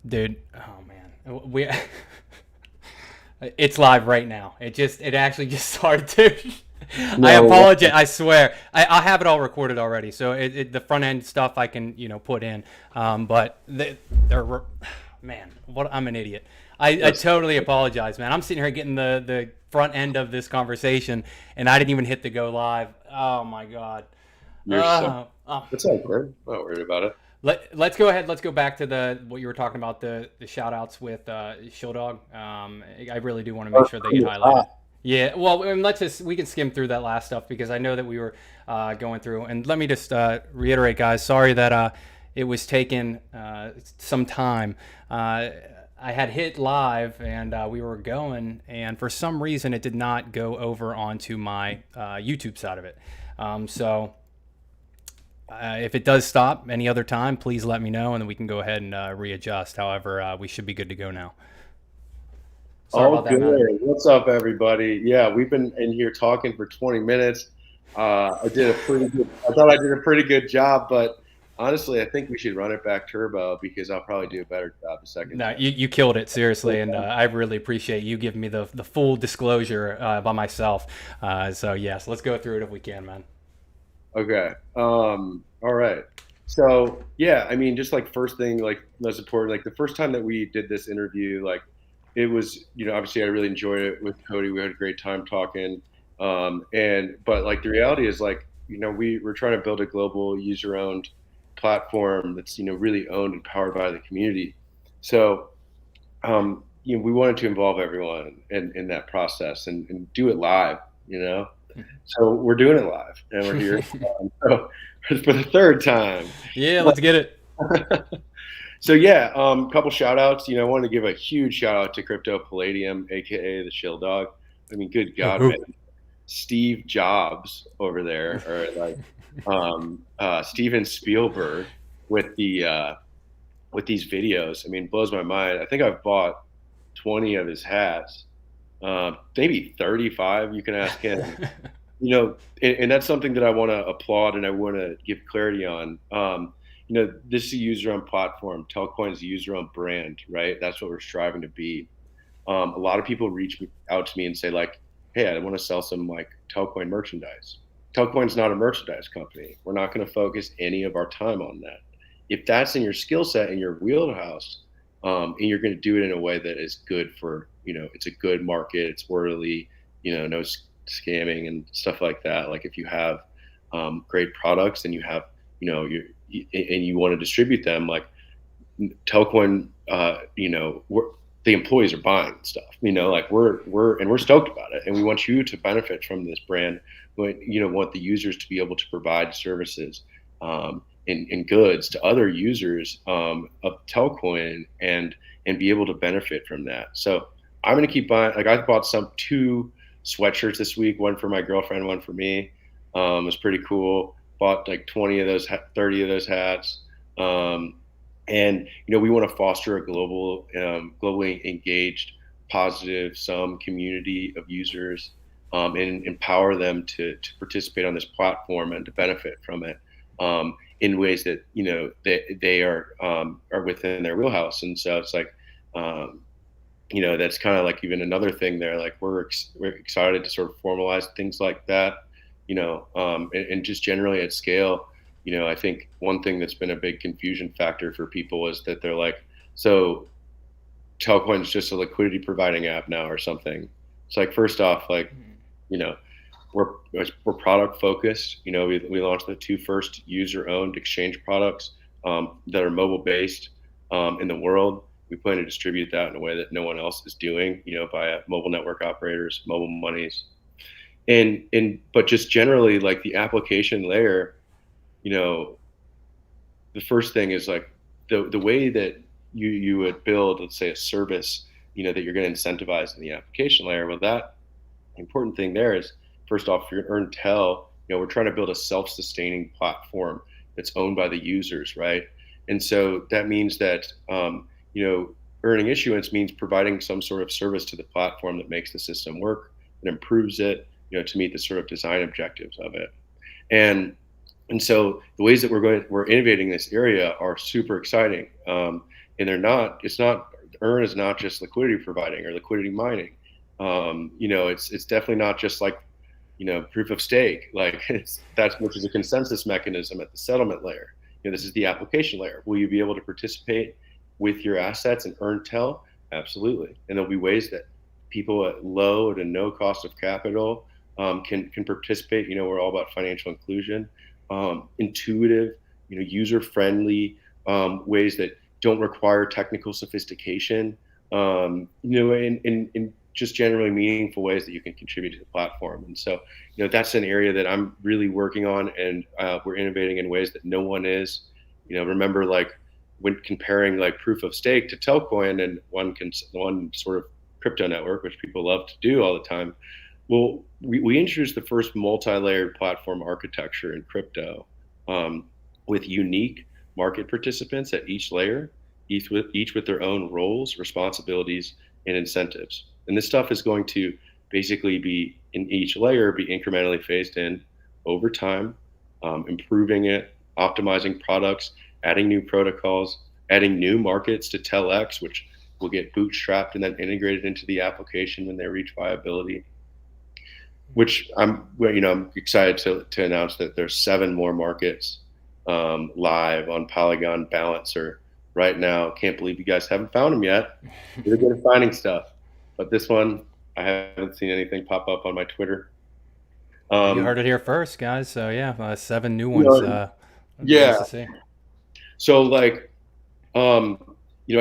Dude, oh man, we it's live right now. It actually just started to. I No, apologize. I swear, I have it all recorded already. So the front end stuff I can put in, but they're man, what I'm an idiot. I that's totally apologize, man. I'm sitting here getting the front end of this conversation, and I didn't even hit the go live. Oh my god. you're so. Oh. It's all good. I'm not worried about it. Let's go ahead. Let's go back to the what you were talking about, the shout outs with Show Dog. I really do want to make Start sure they from get the top. highlighted. Yeah, well, and we can skim through that last stuff because I know that we were going through. And let me just reiterate, guys. Sorry that it was taking some time. I had hit live and we were going, and for some reason it did not go over onto my YouTube side of it. So if it does stop any other time, please let me know, and then we can go ahead and readjust. However, we should be good to go now. Sorry All about that, man. good. What's up, everybody? Yeah, we've been in here talking for 20 minutes. I thought I did a pretty good job, but honestly, I think we should run it back turbo because I'll probably do a better job the second No, time. you killed it, seriously, and I really appreciate you giving me the full disclosure by myself. So yes, let's go through it if we can, man. Okay. All right. So yeah, I mean, just like first thing, like most important, like the first time that we did this interview, like it was, obviously I really enjoyed it with Cody. We had a great time talking. But like the reality is like, we're trying to build a global user owned platform that's, really owned and powered by the community. So, we wanted to involve everyone in that process and do it live, you know? So we're doing it live and we're here so, for the third time. Yeah, let's get it. So yeah, couple shout outs. I want to give a huge shout out to Crypto Palladium, aka the Shill Dog. I mean, good God, man. Steve Jobs over there, or like Steven Spielberg with with these videos. I mean, blows my mind. I think I've bought 20 of his hats, maybe 35. You can ask him. And that's something that I want to applaud and I want to give clarity on. This is a user-owned platform. Telcoin is a user-owned brand, right? That's what we're striving to be. A lot of people reach out to me and say, like, "Hey, I want to sell some like Telcoin merchandise." Telcoin's not a merchandise company. We're not going to focus any of our time on that. If that's in your skill set, in your wheelhouse, and you're going to do it in a way that is good for, it's a good market, it's orderly, no scamming and stuff like that. Like if you have great products and you have, and you want to distribute them, like Telcoin, the employees are buying stuff. Like we're stoked about it, and we want you to benefit from this brand. But want the users to be able to provide services and goods to other users of Telcoin and be able to benefit from that. So I'm going to keep buying. Like I bought two sweatshirts this week, one for my girlfriend, one for me. It was pretty cool. Bought like 20 of those, 30 of those hats. And we want to foster a globally engaged, positive, some community of users, and empower them to participate on this platform and to benefit from it in ways that they are within their wheelhouse. And so it's like, that's kind of like even another thing there. Like we're excited to sort of formalize things like that, and just generally at scale. I think one thing that's been a big confusion factor for people is that they're like, so Telcoin's just a liquidity providing app now or something. It's like, first off, like, we're product focused. We launched the two first user owned exchange products that are mobile based in the world. We plan to distribute that in a way that no one else is doing, via mobile network operators, mobile monies. But just generally like the application layer, the first thing is like the way that you would build, let's say, a service, that you're going to incentivize in the application layer. Well, that important thing there is, first off, if you're earn Tell, we're trying to build a self-sustaining platform that's owned by the users, right? And so that means that, earning issuance means providing some sort of service to the platform that makes the system work and improves it, to meet the sort of design objectives of it. And so the ways that we're innovating this area are super exciting. and they're not. It's not Earn is not just liquidity providing or liquidity mining. It's definitely not just like proof of stake. Like that's which is a consensus mechanism at the settlement layer. This is the application layer. Will you be able to participate with your assets and earn Tell? Absolutely. And there'll be ways that people at low to no cost of capital can participate. We're all about financial inclusion, intuitive, user friendly ways that don't require technical sophistication. In just generally meaningful ways that you can contribute to the platform. And so, that's an area that I'm really working on, and we're innovating in ways that no one is. Remember, like when comparing like proof of stake to Telcoin and one sort of crypto network, which people love to do all the time. Well, we introduced the first multi-layered platform architecture in crypto, with unique market participants at each layer, each with their own roles, responsibilities, and incentives. And this stuff is going to basically be in each layer, be incrementally phased in over time, improving it, optimizing products, adding new protocols, adding new markets to Telex, which will get bootstrapped and then integrated into the application when they reach viability. Which I'm excited to announce that there's 7 more markets live on Polygon Balancer right now. Can't believe you guys haven't found them yet. You're good at finding stuff. But this one, I haven't seen anything pop up on my Twitter. You heard it here first, guys. So yeah, 7 new ones. Yeah. Nice to see. So like, I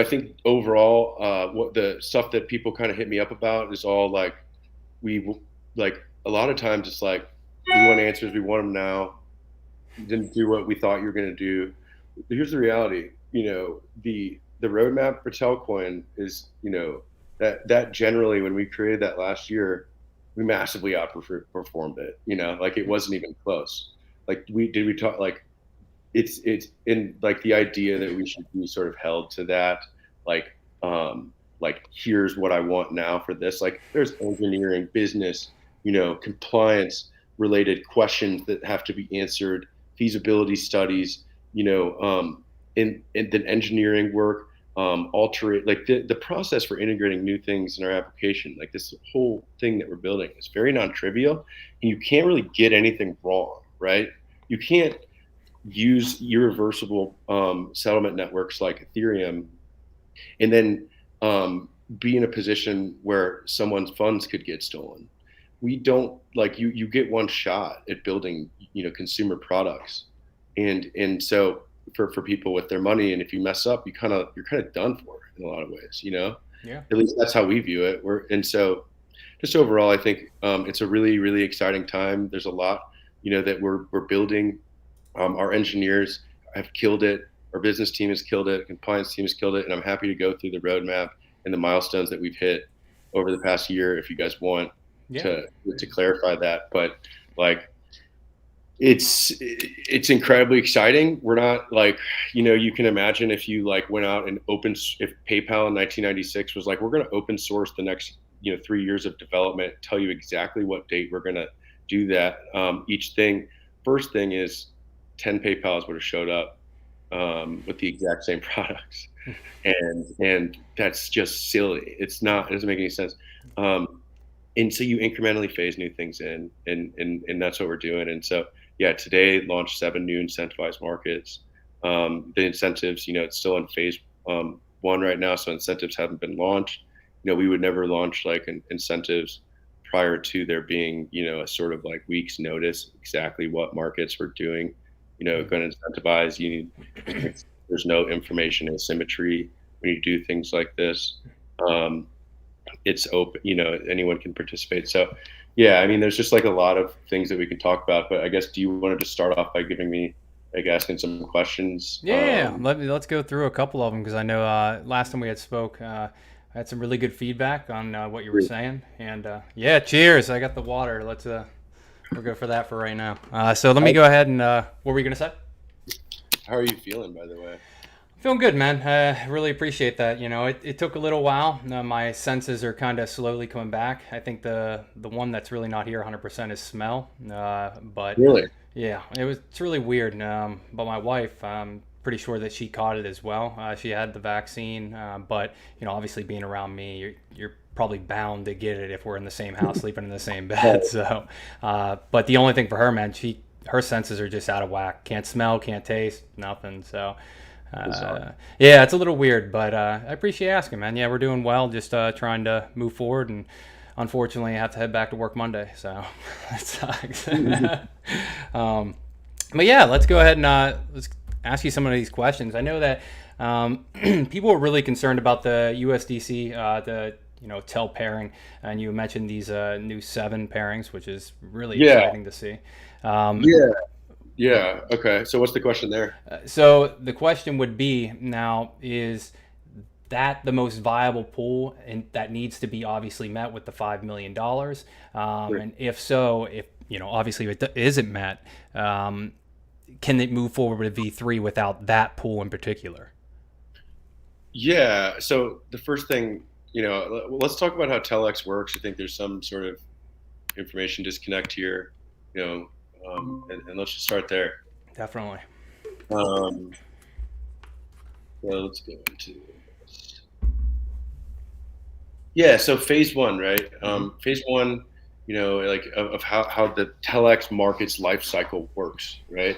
think overall, what the stuff that people kind of hit me up about is all like, a lot of times it's like, we want answers, we want them now. You didn't do what we thought you were going to do. But here's the reality. The roadmap for Telcoin is, that generally when we created that last year, we massively outperformed it. Like it wasn't even close. Like we talk like it's in like the idea that we should be sort of held to that. Like here's what I want now for this. Like there's engineering, business, compliance related questions that have to be answered, feasibility studies, and then engineering work. Like the process for integrating new things in our application, like this whole thing that we're building is very non-trivial, and you can't really get anything wrong, right? You can't use irreversible settlement networks like Ethereum and then be in a position where someone's funds could get stolen. We don't like you get one shot at building, consumer products. And so for people with their money, and if you mess up, you're kind of done for in a lot of ways, Yeah. At least that's how we view it. And so just overall, I think it's a really, really exciting time. There's a lot, that we're building. Our engineers have killed it. Our business team has killed it. Compliance team has killed it. And I'm happy to go through the roadmap and the milestones that we've hit over the past year, if you guys want to clarify that. But like, it's incredibly exciting. We're not like, you can imagine if you like went out and if PayPal in 1996 was like, we're going to open source the next, 3 years of development, tell you exactly what date we're going to do that. First thing is 10 PayPals would have showed up with the exact same products. And that's just silly. It doesn't make any sense. And so you incrementally phase new things in, and that's what we're doing. And so, today launched 7 new incentivized markets. The incentives, it's still in phase 1 right now, so incentives haven't been launched. We would never launch like incentives prior to there being, a sort of like week's notice exactly what markets we're doing. Going to incentivize. There's no information asymmetry when you do things like this. It's open, anyone can participate. So there's just like a lot of things that we can talk about, but I guess, do you want to just start off by asking some questions? Let's go through a couple of them, because I know last time we spoke, I had some really good feedback on what you were saying, and cheers. I got the water. We'll go for that for right now. So let me go ahead and what were you gonna say? How are you feeling, by the way? Feeling good, man. I really appreciate that. It took a little while. My senses are kind of slowly coming back. I think the one that's really not here 100% is smell. But really, yeah, it's really weird. But my wife, pretty sure that she caught it as well. She had the vaccine, but obviously being around me, you're probably bound to get it if we're in the same house, sleeping in the same bed. So, but the only thing for her, man, her senses are just out of whack. Can't smell, can't taste, nothing. So, yeah, it's a little weird, but I appreciate asking, man. Yeah, we're doing well, just trying to move forward, and unfortunately, I have to head back to work Monday, so that sucks. But yeah, let's go ahead and let's ask you some of these questions. I know that people are really concerned about the USDC, the tel pairing, and you mentioned these new 7 pairings, which is really exciting to see. Yeah. Okay. So what's the question there? So the question would be now, is that the most viable pool, and that needs to be obviously met with the $5 million? Sure. And if so, if obviously it isn't met, can it move forward with V3 without that pool in particular? Yeah. So the first thing, let's talk about how Telex works. I think there's some sort of information disconnect here, and let's just start there. Definitely. Well, let's go into this. Yeah. So phase 1, right? Phase 1, like of how the Telex market's life cycle works, right?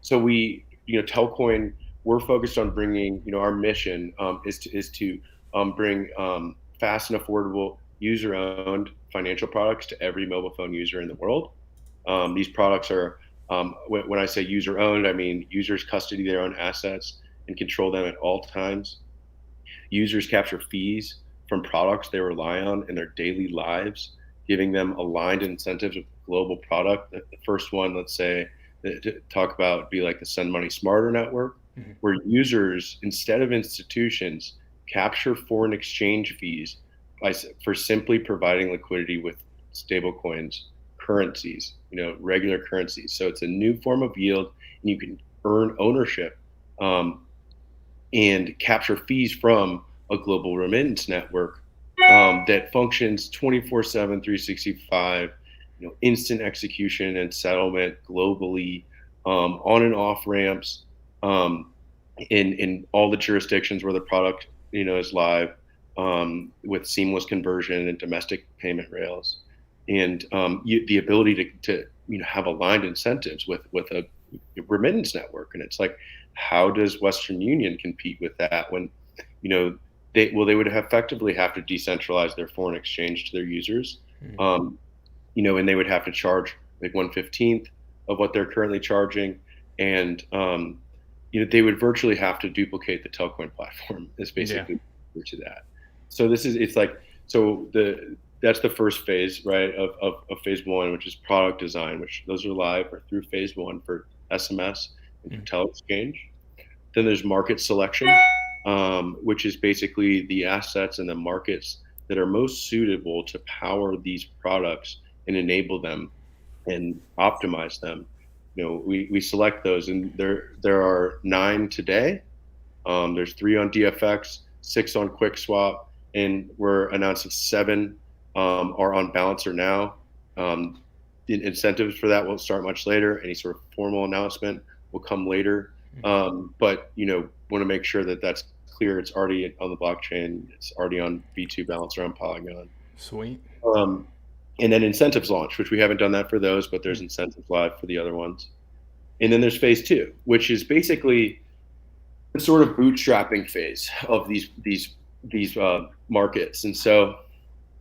So we, Tellcoin, we're focused on bringing, our mission is to bring fast and affordable user-owned financial products to every mobile phone user in the world. These products are, when I say user-owned, I mean users custody their own assets and control them at all times. Users capture fees from products they rely on in their daily lives, giving them aligned incentives with global product. The first one, let's say, to talk about be like the Send Money Smarter network, where users, instead of institutions, capture foreign exchange fees for simply providing liquidity with stable coins, currencies, regular currencies. So it's a new form of yield, and you can earn ownership and capture fees from a global remittance network that functions 24/7, 365, instant execution and settlement globally, on and off ramps, in all the jurisdictions where the product is live, with seamless conversion and domestic payment rails, and the ability to have aligned incentives with a remittance network. And it's like, how does Western Union compete with that when they would effectively have to decentralize their foreign exchange to their users, and they would have to charge like 1/15 of what they're currently charging, and they would virtually have to duplicate the Telcoin platform. Is basically to that. So that's the first phase, right, of phase 1, which is product design, which those are live or through phase 1 for SMS and for Telexchange. Then there's market selection, which is basically the assets and the markets that are most suitable to power these products and enable them and optimize them. We select those, and there are 9 today. There's 3 on DFX, 6 on QuickSwap, and we're announcing 7 are on Balancer now. The incentives for that won't start much later. Any sort of formal announcement will come later. But want to make sure that that's clear. It's already on the blockchain. It's already on V2 Balancer on Polygon. Sweet. And then incentives launch, which we haven't done that for those, but there's incentives live for the other ones. And then there's phase 2, which is basically the sort of bootstrapping phase of these markets. And so,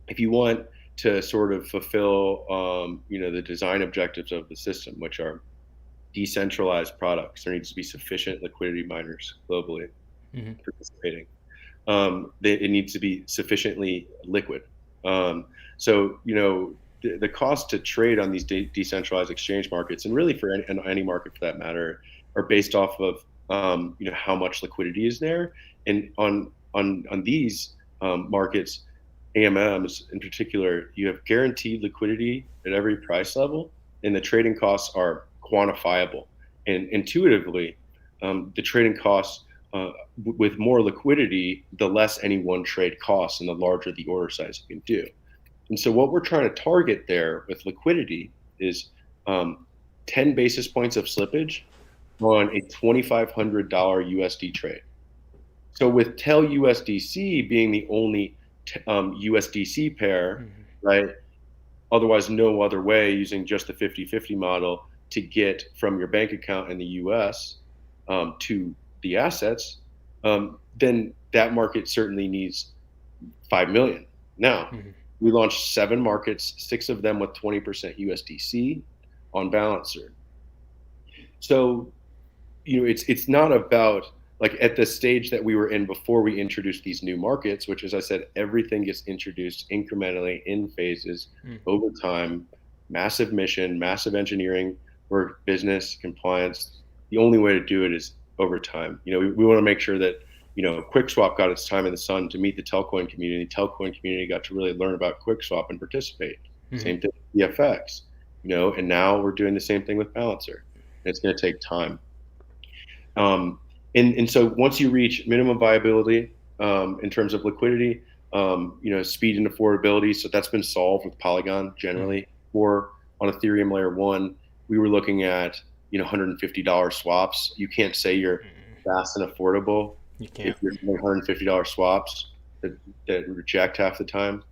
if you want to sort of fulfill, the design objectives of the system, which are decentralized products, there needs to be sufficient liquidity miners globally participating. It needs to be sufficiently liquid. So the cost to trade on these decentralized exchange markets, and really for any market for that matter, are based off of how much liquidity is there. And on these markets, AMMs in particular, you have guaranteed liquidity at every price level, and the trading costs are quantifiable. And intuitively, the trading costs, with more liquidity, the less any one trade costs, and the larger the order size you can do. And so what we're trying to target there with liquidity is 10 basis points of slippage on a $2,500 USD trade. So with TEL-USDC being the only USDC pair, right? Otherwise, no other way using just the 50/50 model to get from your bank account in the US to the assets, then that market certainly needs 5 million. Now, we launched 7 markets, 6 of them with 20% USDC on Balancer. So, it's not about like at the stage that we were in before we introduced these new markets, which, as I said, everything gets introduced incrementally in phases over time. Massive mission, massive engineering for business compliance. The only way to do it is over time. We want to make sure that QuickSwap got its time in the sun to meet the Telcoin community. The Telcoin community got to really learn about QuickSwap and participate. Same thing with EFX, and now we're doing the same thing with Balancer. And it's going to take time. And so once you reach minimum viability in terms of liquidity, speed and affordability, so that's been solved with Polygon generally. Or on Ethereum layer 1, we were looking at $150 swaps. You can't say you're fast and affordable if you're doing $150 swaps that reject half the time.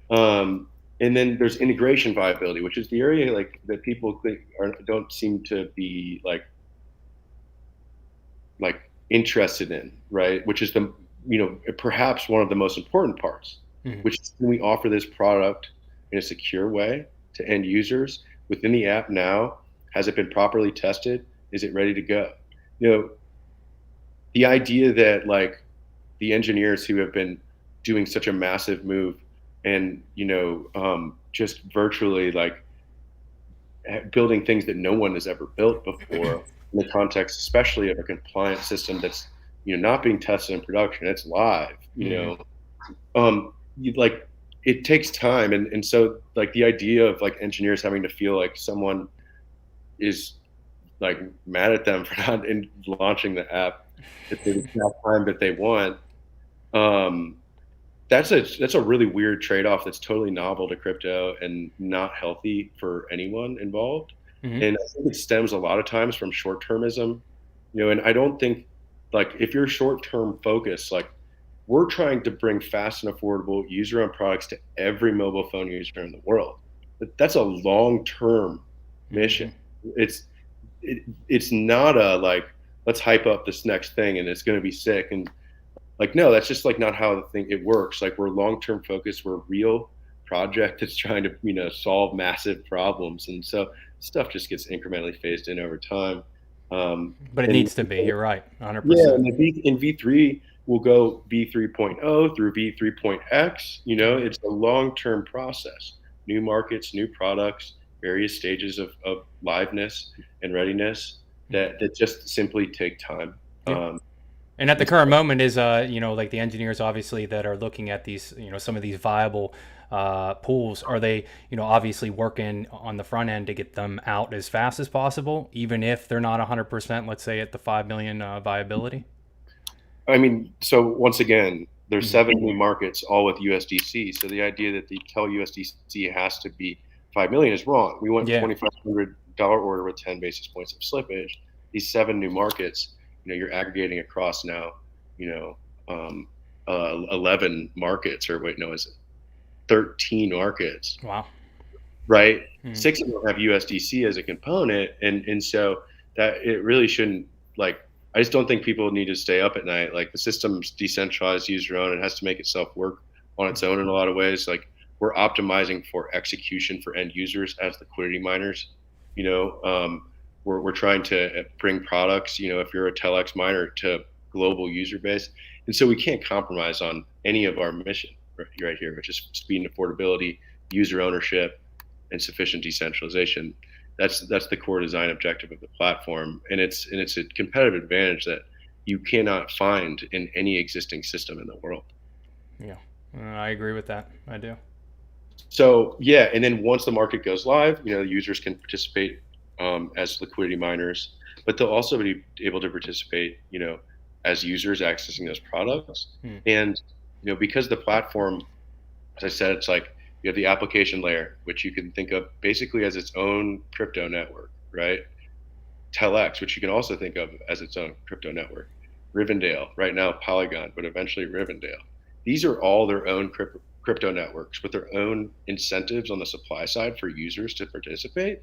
And then there's integration viability, which is the area like that people don't seem to be like interested in, right? Which is the perhaps one of the most important parts, which is, can we offer this product in a secure way to end users within the app now? Has it been properly tested? Is it ready to go? The idea that like the engineers who have been doing such a massive move and just virtually like building things that no one has ever built before in the context especially of a compliant system that's not being tested in production, it's live. Like it takes time, and so like the idea of like engineers having to feel like someone is like mad at them for not launching the app at the exact time that they want, that's a really weird trade-off that's totally novel to crypto and not healthy for anyone involved. And I think it stems a lot of times from short-termism, and I don't think like if you're short-term focused, like we're trying to bring fast and affordable user-owned products to every mobile phone user in the world. That's a long-term mission. It's not a like let's hype up this next thing and it's going to be sick, and like no, that's just like not how the thing it works. Like we're long-term focused, we're a real project that's trying to solve massive problems, and so stuff just gets incrementally phased in over time. But it needs to be. You're right, 100%. Yeah, and in V3 we'll go V3.0 through V3.x. It's a long-term process. New markets, new products, various stages of liveness and readiness that just simply take time. And at the current moment is, like the engineers obviously that are looking at these, some of these viable pools, are they, obviously working on the front end to get them out as fast as possible, even if they're not 100%, let's say at the 5 million viability? I mean, so once again, there's 7 new markets, all with USDC. So the idea that the TEL-USDC has to be 5 million is wrong. We want $2,500 order with 10 basis points of slippage. These 7 new markets, you're aggregating across now, 11 markets, or wait, no, is it 13 markets? Wow. Right? 6 of them have USDC as a component, and so that it really shouldn't like. I just don't think people need to stay up at night. Like the system's decentralized, user owned. It has to make itself work on its own in a lot of ways. Like we're optimizing for execution for end users as liquidity miners. We're trying to bring products, if you're a Telex miner, to global user base. And so we can't compromise on any of our mission right here, which is speed and affordability, user ownership, and sufficient decentralization. That's the core design objective of the platform. And it's a competitive advantage that you cannot find in any existing system in the world. Yeah, I agree with that. I do. So yeah, and then once the market goes live, users can participate as liquidity miners, but they'll also be able to participate, as users accessing those products. And because the platform, as I said, it's like you have the application layer, which you can think of basically as its own crypto network, right? Telex, which you can also think of as its own crypto network, Rivendell, right now Polygon, but eventually Rivendell. These are all their own crypto networks with their own incentives on the supply side for users to participate.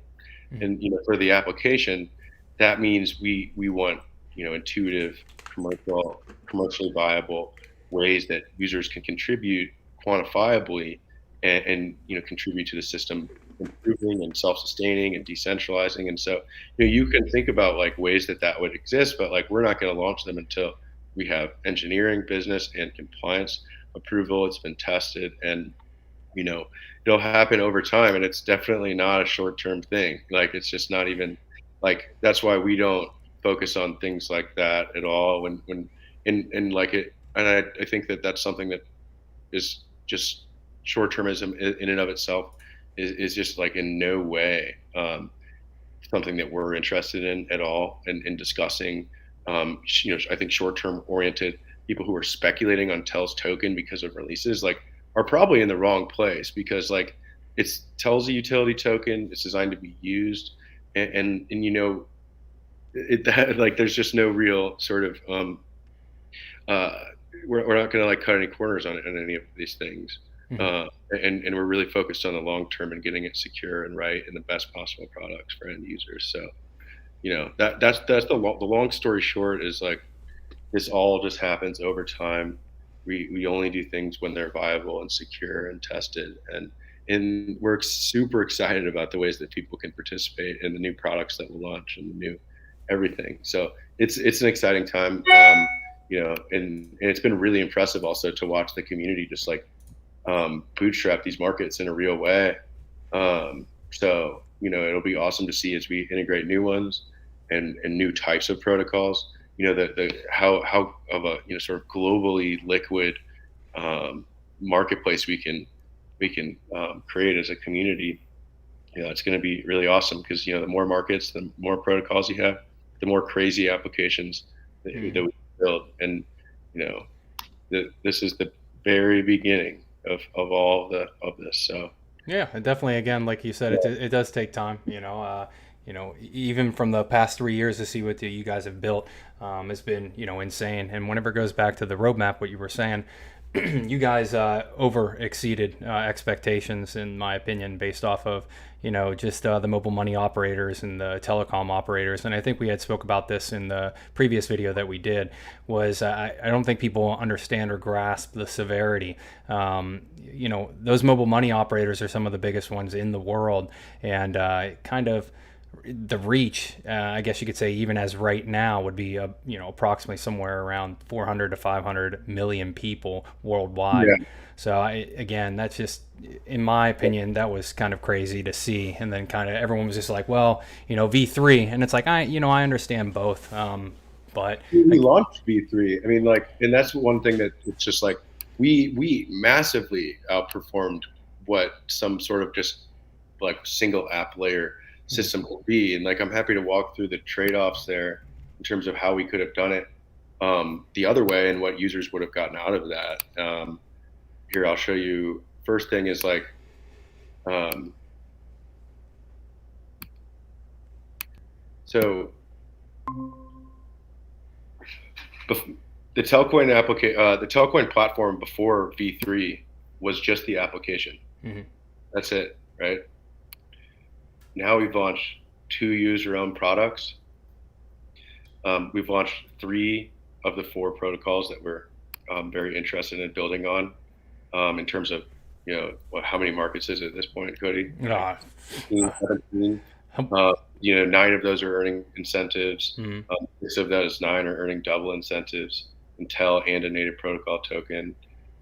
Mhm. And for the application, that means we want intuitive, commercially viable ways that users can contribute quantifiably and contribute to the system improving and self-sustaining and decentralizing. And so you can think about like ways that would exist, but like we're not going to launch them until we have engineering, business, and compliance approval. It's been tested, and you know it'll happen over time, and it's definitely not a short-term thing. Like it's just not even like that's why we don't focus on things like that at all when and like it and I think that's something that is just short-termism in and of itself is just like in no way something that we're interested in at all, and in discussing. I think short-term oriented people who are speculating on Tel's token because of releases like are probably in the wrong place, because like it's Tel's a utility token. It's designed to be used, and like there's just no real sort of uh, we're not going to like cut any corners on any of these things. Mhm. And we're really focused on the long term and getting it secure and right and the best possible products for end users. So that's the long story short is like this all just happens over time. We only do things when they're viable and secure and tested, and we're super excited about the ways that people can participate in the new products that we'll launch and the new everything. So it's an exciting time. And it's been really impressive also to watch the community just like bootstrap these markets in a real way. So it'll be awesome to see as we integrate new ones and new types of protocols. The how of a sort of globally liquid marketplace we can create as a community. It's going to be really awesome because the more markets, the more protocols you have, the more crazy applications that we build. And this is the very beginning of all of this. So Yeah, and definitely. Again, like you said, it does take time. Even from the past 3 years to see what you guys have built, has been insane. And whenever it goes back to the roadmap, what you were saying, you guys over exceeded expectations, in my opinion, based off of just the mobile money operators and the telecom operators. And I think we had spoke about this in the previous video that we did. Was I don't think people understand or grasp the severity. Those mobile money operators are some of the biggest ones in the world, and kind of the reach, I guess you could say, even as right now, would be approximately somewhere around 400 to 500 million people worldwide. yeah, So again, that's just, in my opinion, that was kind of crazy to see. And then kind of everyone was just like, well, V3, and it's like I understand both, but we launched V3. I mean, like, and that's one thing that it's just like we massively outperformed what some sort of just like single app layer system will be. And like I'm happy to walk through the trade-offs there in terms of how we could have done it the other way and what users would have gotten out of that. Here, I'll show you. First thing is like um, so the Telcoin platform before V3 was just the application. Mhm. That's it, right? Now we've launched 2 user-owned products. We've launched 3 of the 4 protocols that we're very interested in building on. In terms of how many markets is it at this point, Cody? Ah, 15, 17. 9 of those are earning incentives. mhm. 6 of those 9 are earning double incentives, Intel and a native protocol token.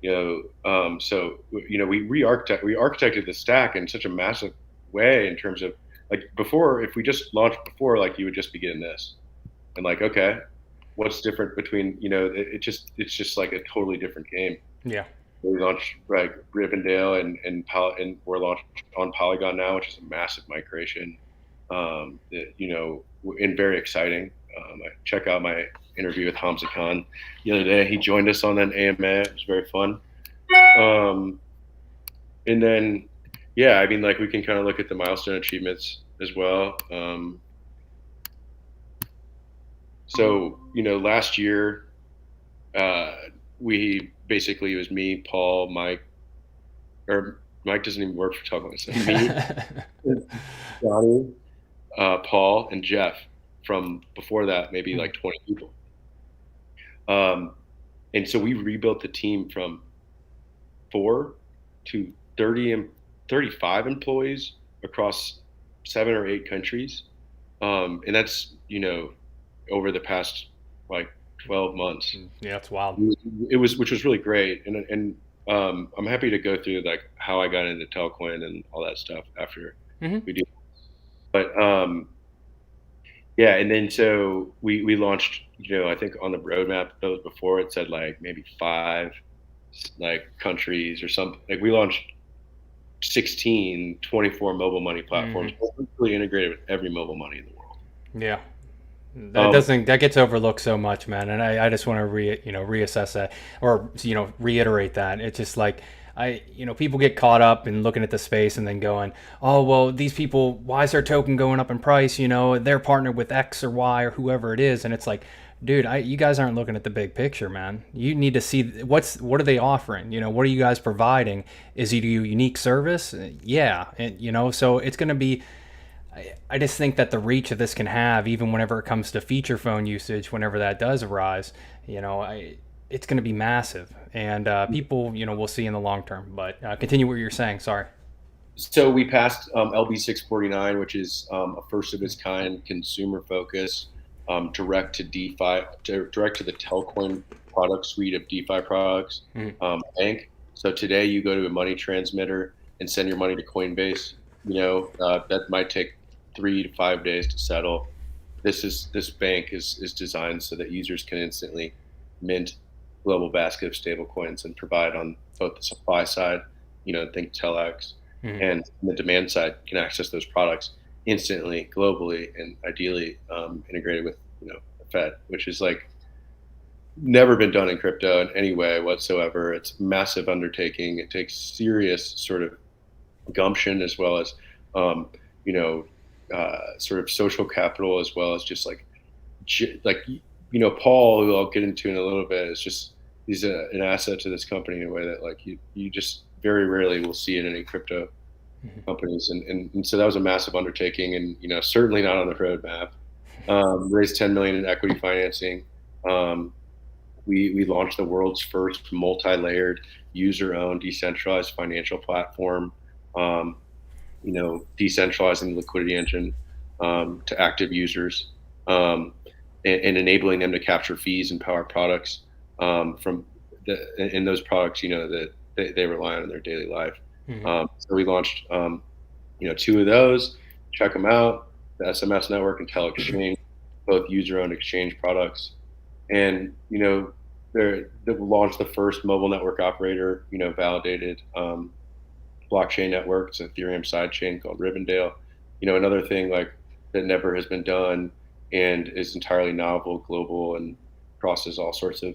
We re-architected the stack in such a massive way in terms of like before, if we just launched before, like you would just be getting this, and like okay, what's different between it's just like a totally different game. Yeah. We launched like Rivendell and we're launched on Polygon now, which is a massive migration. And very exciting. Check out my interview with Hamza Khan the other day. He joined us on an AMA. It was very fun. And then, yeah, I mean, like we can kind of look at the milestone achievements as well. So, last year, we basically, it was me, Paul, Mike, or Mike doesn't even work for Telcoin. So me, Johnny, Paul, and Jeff. From before that, maybe like 20 people. And so we rebuilt the team from 4 to 30 and 35 employees across 7 or 8 countries. And that's, over the past like 12 months. Yeah, it's wild. Which was really great. And I'm happy to go through like how I got into Telcoin and all that stuff after we do. But yeah, and then so we launched, I think on the roadmap that was before, it said like maybe 5 like countries or something. Like we launched 24 mobile money platforms, really integrated with every mobile money in the world. Yeah. That gets overlooked so much, man. And I just want to reassess that, or reiterate that. It's just like people get caught up in looking at the space and then going, oh well, these people, why is their token going up in price? They're partnered with X or Y or whoever it is, and it's like, dude, you guys aren't looking at the big picture, man. You need to see what are they offering? What are you guys providing? Is it a unique service? Yeah, and so it's going to be. I just think that the reach that this can have, even whenever it comes to feature phone usage, whenever that does arise, it's going to be massive, and people, we'll see in the long term. But continue what you're saying. Sorry. So we passed LB 649, which is a first of its kind consumer focus, direct to DeFi, direct to the Tellcoin product suite of DeFi products, bank. So today you go to a money transmitter and send your money to Coinbase. That might take 3 to 5 days to settle. This bank is designed so that users can instantly mint global basket of stable coins and provide on both the supply side, think Telex, and the demand side can access those products instantly, globally, and ideally integrated with the Fed, which is like never been done in crypto in any way whatsoever. It's a massive undertaking. It takes serious sort of gumption, as well as sort of social capital, as well as just like Paul, who I'll get into in a little bit, is just he's an asset to this company in a way that like you just very rarely will see in any crypto companies, and so that was a massive undertaking, and certainly not on the roadmap. Raised 10 million in equity financing. We launched the world's first multi-layered, user-owned, decentralized financial platform. Decentralizing the liquidity engine to active users, and enabling them to capture fees and power products from in those products, that they rely on in their daily life. So we launched, 2 of those. Check them out: the SMS Network and Telex Exchange, both user-owned exchange products. And they launched the first mobile network operator, validated blockchain network. It's an Ethereum sidechain called Rivendell. Another thing like that never has been done and is entirely novel, global, and crosses all sorts of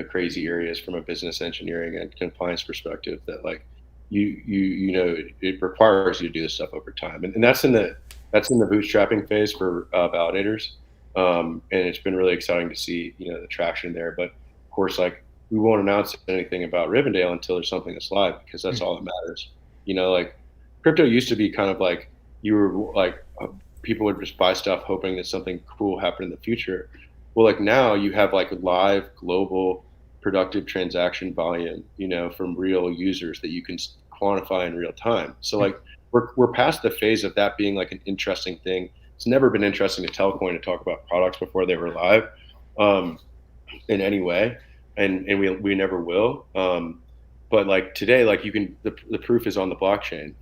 crazy areas from a business, engineering, and compliance perspective. That like it requires you to do this stuff over time, and that's in the bootstrapping phase for validators, and it's been really exciting to see the traction there. But of course, like we won't announce anything about Rivendell until there's something that's live, because that's all that matters. Like crypto used to be kind of like you were like people would just buy stuff hoping that something cool happened in the future. Well, like now you have like live global productive transaction volume, from real users that you can quantify in real time. So like we're past the phase of that being like an interesting thing. It's never been interesting to Telcoin to talk about products before they were live in any way, and we never will. But like today, like you can, the proof is on the blockchain.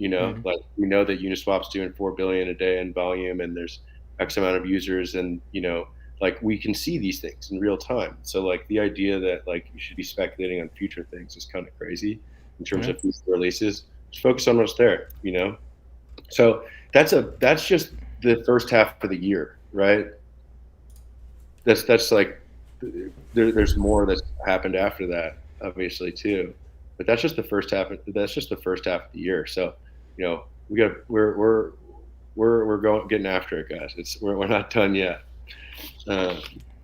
Like we know that Uniswap's doing 4 billion a day in volume, and there's X amount of users, and like we can see these things in real time. So like the idea that like you should be speculating on future things is kind of crazy in terms of future releases. Just focus on what's there. So that's just the first half of the year, right? That's like there's more that's happened after that, obviously too. But that's just the first half. That's just the first half of the year. So, we're getting after it, guys. We're not done yet.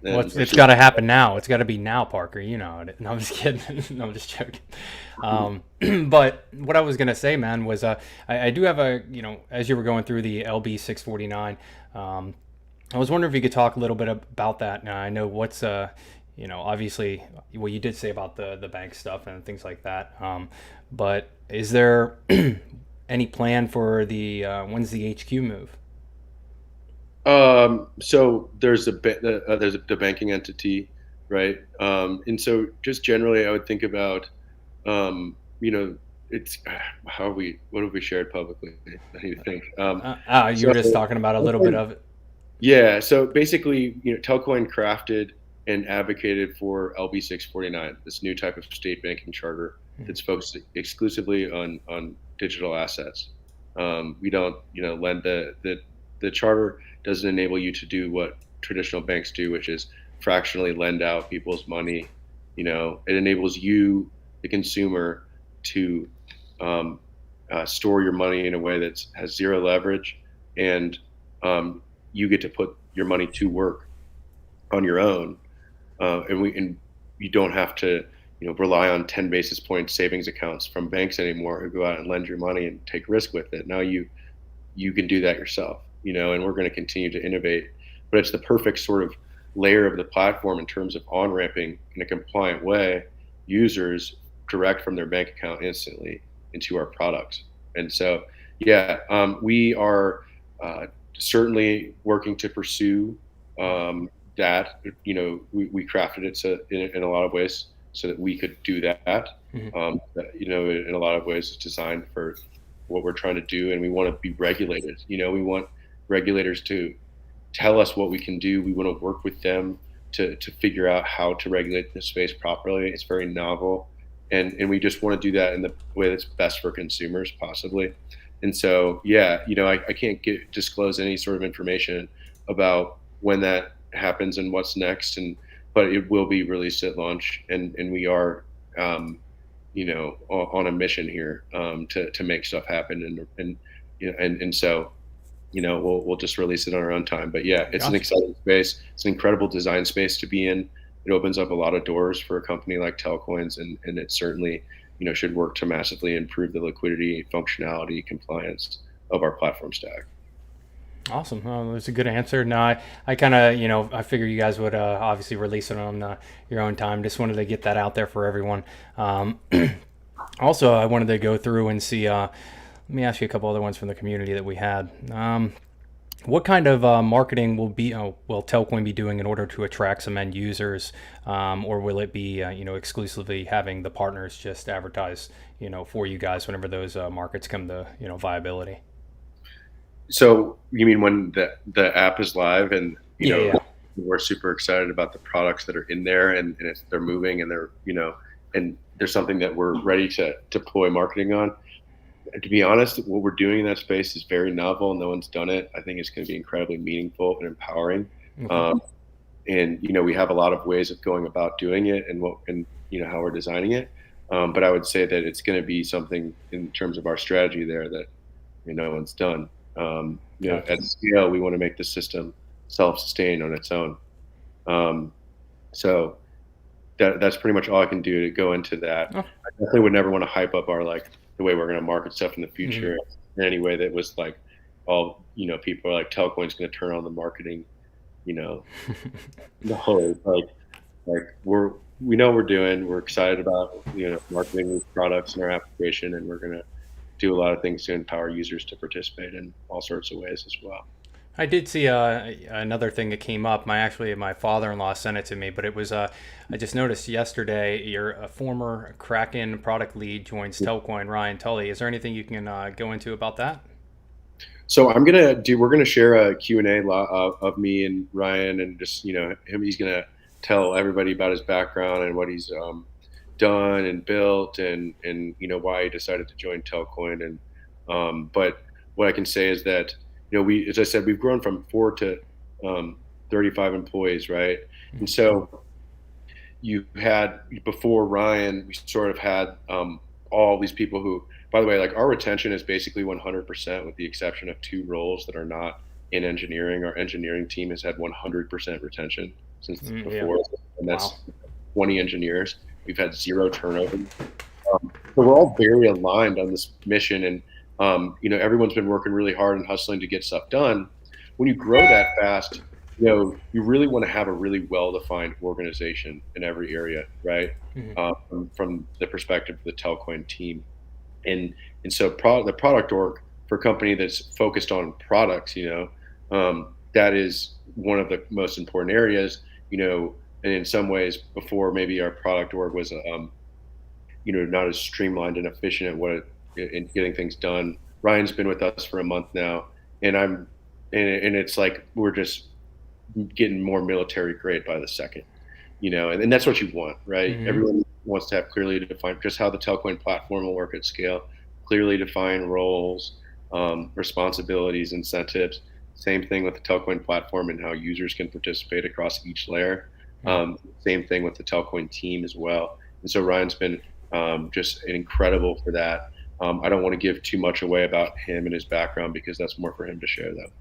Well, and it's got to happen now. It's got to be now, Parker. You know it. No, I'm just kidding. No, I'm just joking. But what I was gonna say, man, was I do have a as you were going through the LB 649, I was wondering if you could talk a little bit about that. Now I know what's obviously what you did say about the bank stuff and things like that. But is there any plan for the when's the HQ move? So there's the banking entity, right? And so just generally, I would think about, you know, it's what have we shared publicly? I need to think. You So were just talking about a little bit of it. yeah, so basically, Telcoin crafted and advocated for LB649, this new type of state banking charter that's focused exclusively on digital assets. We don't, lend the charter doesn't enable you to do what traditional banks do, which is fractionally lend out people's money. It enables you, the consumer, to store your money in a way that has zero leverage, and you get to put your money to work on your own, and you don't have to rely on 10 basis point savings accounts from banks anymore who go out and lend your money and take risk with it. Now you can do that yourself, and we're going to continue to innovate. But it's the perfect sort of layer of the platform in terms of on ramping in a compliant way users direct from their bank account instantly into our products. And so, yeah, we are certainly working to pursue that. We crafted it so in a lot of ways so that we could do that. In a lot of ways, it's designed for what we're trying to do, and we want to be regulated. We want regulators to tell us what we can do. We want to work with them to figure out how to regulate the space properly. It's very novel, and we just want to do that in the way that's best for consumers, possibly. And so, yeah, I can't disclose any sort of information about when that happens and what's next, but it will be released at launch, and we are, on a mission here to make stuff happen, and so, we'll just release it on our own time. But yeah, it's an exciting space. It's an incredible design space to be in. It opens up a lot of doors for a company like Telcoins, and it certainly, should work to massively improve the liquidity, functionality, compliance of our platform stack. Awesome. Well, that's a good answer. No, I kind of, I figured you guys would obviously release it on your own time. Just wanted to get that out there for everyone. Also, I wanted to go through and see, let me ask you a couple other ones from the community that we had. What kind of marketing will Telcoin be doing in order to attract some end users, or will it be exclusively having the partners just advertise for you guys whenever those markets come to viability? So you mean when the app is live and Yeah. we're super excited about the products that are in there, and they're moving, and they're and there's something that we're ready to deploy marketing on. To be honest, what we're doing in that space is very novel. No one's done it. I think it's going to be incredibly meaningful and empowering. Okay. And we have a lot of ways of going about doing it, and how we're designing it. But I would say that it's going to be something in terms of our strategy there that no one's done. Gotcha. At scale, we want to make the system self-sustain on its own. So that's pretty much all I can do to go into that. Oh. I definitely would never want to hype up our the way we're going to market stuff in the future in any way that was like all people are like Telcoin's going to turn on the marketing, the whole like we know what we're doing. We're excited about marketing these products in our application, and we're going to do a lot of things to empower users to participate in all sorts of ways as well. I did see another thing that came up. My father-in-law sent it to me, but it was I just noticed yesterday your former Kraken product lead joins Telcoin, Ryan Tully. Is there anything you can go into about that? So we're gonna share a Q&A of me and Ryan, and just him. He's gonna tell everybody about his background and what he's done and built, and why he decided to join Telcoin. And but what I can say is that as I said, we've grown from 4 to 35 employees, right? And so before Ryan, we sort of had all these people who, by the way, like our retention is basically 100%, with the exception of 2 roles that are not in engineering. Our engineering team has had 100% retention since Yeah. before, and Wow. that's 20 engineers. We've had zero turnover. So we're all very aligned on this mission, and everyone's been working really hard and hustling to get stuff done. When you grow that fast, you really want to have a really well-defined organization in every area, right? Hmm. From the perspective of the Telcoin team, and so the product org for a company that's focused on products, that is one of the most important areas, and in some ways, before maybe our product org was not as streamlined and efficient at in getting things done. Ryan's been with us for a month now, and and it's like we're just getting more military grade by the second, and that's what you want, right? Hmm. Everyone wants to have clearly defined just how the Telcoin platform will work at scale, clearly defined roles, responsibilities, incentives. Same thing with the Telcoin platform and how users can participate across each layer. Yeah. Same thing with the Telcoin team as well. And so Ryan's been just incredible for that. I don't want to give too much away about him and his background because that's more for him to share, though.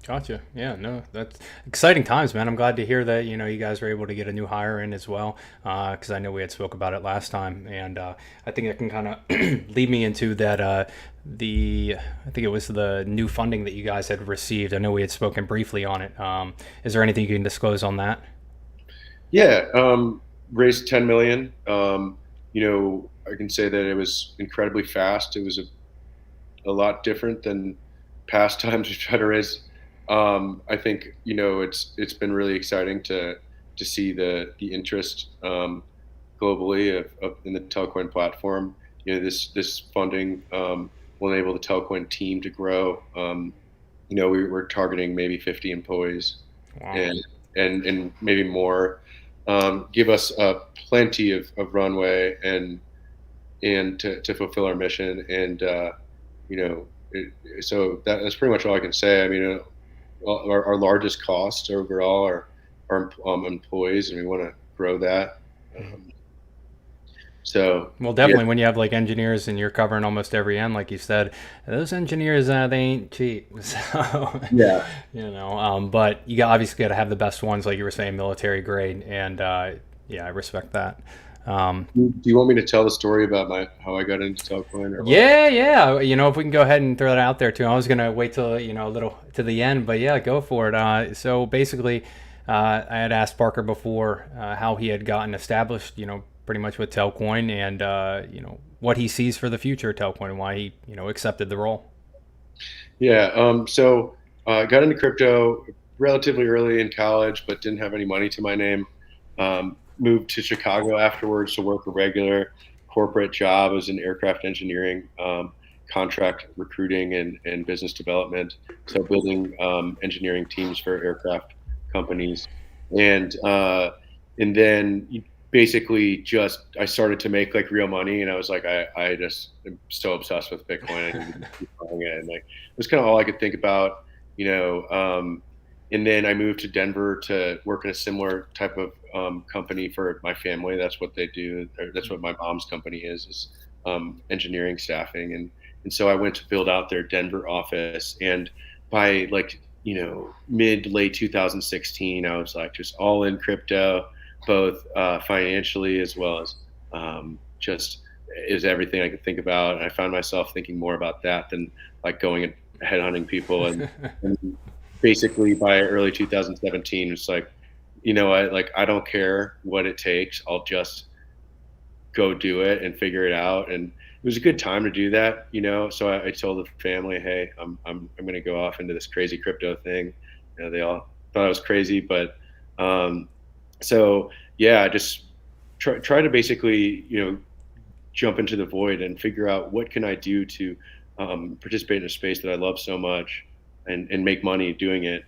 Gotcha. Yeah, no, that's exciting times, man. I'm glad to hear that, you guys were able to get a new hire in as well. Because I know we had spoke about it last time. And I think that can kind of lead me into that, I think it was the new funding that you guys had received. I know we had spoken briefly on it. Is there anything you can disclose on that? Yeah, raised 10 million. I can say that it was incredibly fast. It was a lot different than past times we try to raise. I think it's been really exciting to see the interest globally in the Telcoin platform. This funding will enable the Telcoin team to grow. We're targeting maybe 50 employees, Wow. and maybe more. Give us plenty of runway and to fulfill our mission. And so that's pretty much all I can say. I mean, our largest cost overall are employees, and we want to grow that. Um, so Well, yeah, definitely when you have like engineers and you're covering almost every end, like you said, those engineers they ain't cheap. So, yeah. but obviously got to have the best ones, like you were saying, military grade, and yeah, I respect that. Um, Do you want me to tell the story about how I got into Telcoin or what? yeah, yeah. If we can go ahead and throw that out there too. I was gonna wait till a little to the end, but yeah, go for it. So basically, I had asked Parker before how he had gotten established, pretty much with Telcoin, and what he sees for the future of Telcoin, and why he accepted the role. Yeah. So I got into crypto relatively early in college, but didn't have any money to my name. Moved to Chicago afterwards to work a regular corporate job as an aircraft engineering, contract recruiting and business development. So building engineering teams for aircraft companies, and then basically just I started to make like real money, and I was like I just am so obsessed with Bitcoin. I need to keep buying it, and like it was kind of all I could think about, you know. And then I moved to Denver to work in a similar type of company for my family. That's what they do. That's what my mom's company is engineering staffing. And so I went to build out their Denver office. And by like, mid late 2016, I was like just all in crypto, both financially as well as just is everything I could think about. And I found myself thinking more about that than like going and headhunting people. And basically by early 2017, it's like, I don't care what it takes. I'll just go do it and figure it out. And it was a good time to do that, So I told the family, hey, I'm going to go off into this crazy crypto thing. They all thought I was crazy, but so yeah, I just try to basically, jump into the void and figure out what can I do to participate in a space that I love so much and make money doing it.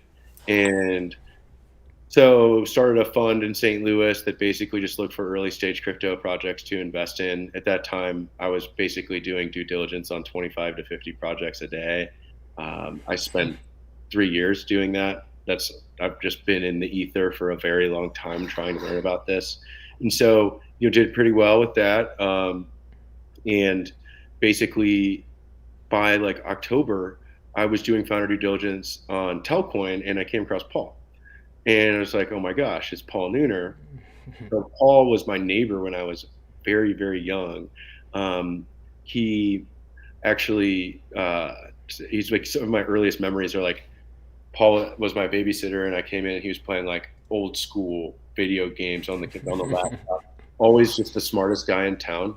And so started a fund in St. Louis that basically just looked for early stage crypto projects to invest in. At that time, I was basically doing due diligence on 25 to 50 projects a day. I spent 3 years doing that. I've just been in the ether for a very long time trying to learn about this. And so, did pretty well with that. And basically by like October, I was doing founder due diligence on Telcoin and I came across Paul. And I was like, oh my gosh, it's Paul Nooner. So Paul was my neighbor when I was very, very young. He actually, he's like, some of my earliest memories are like, Paul was my babysitter, and I came in and he was playing like old school video games on the laptop. Always just the smartest guy in town,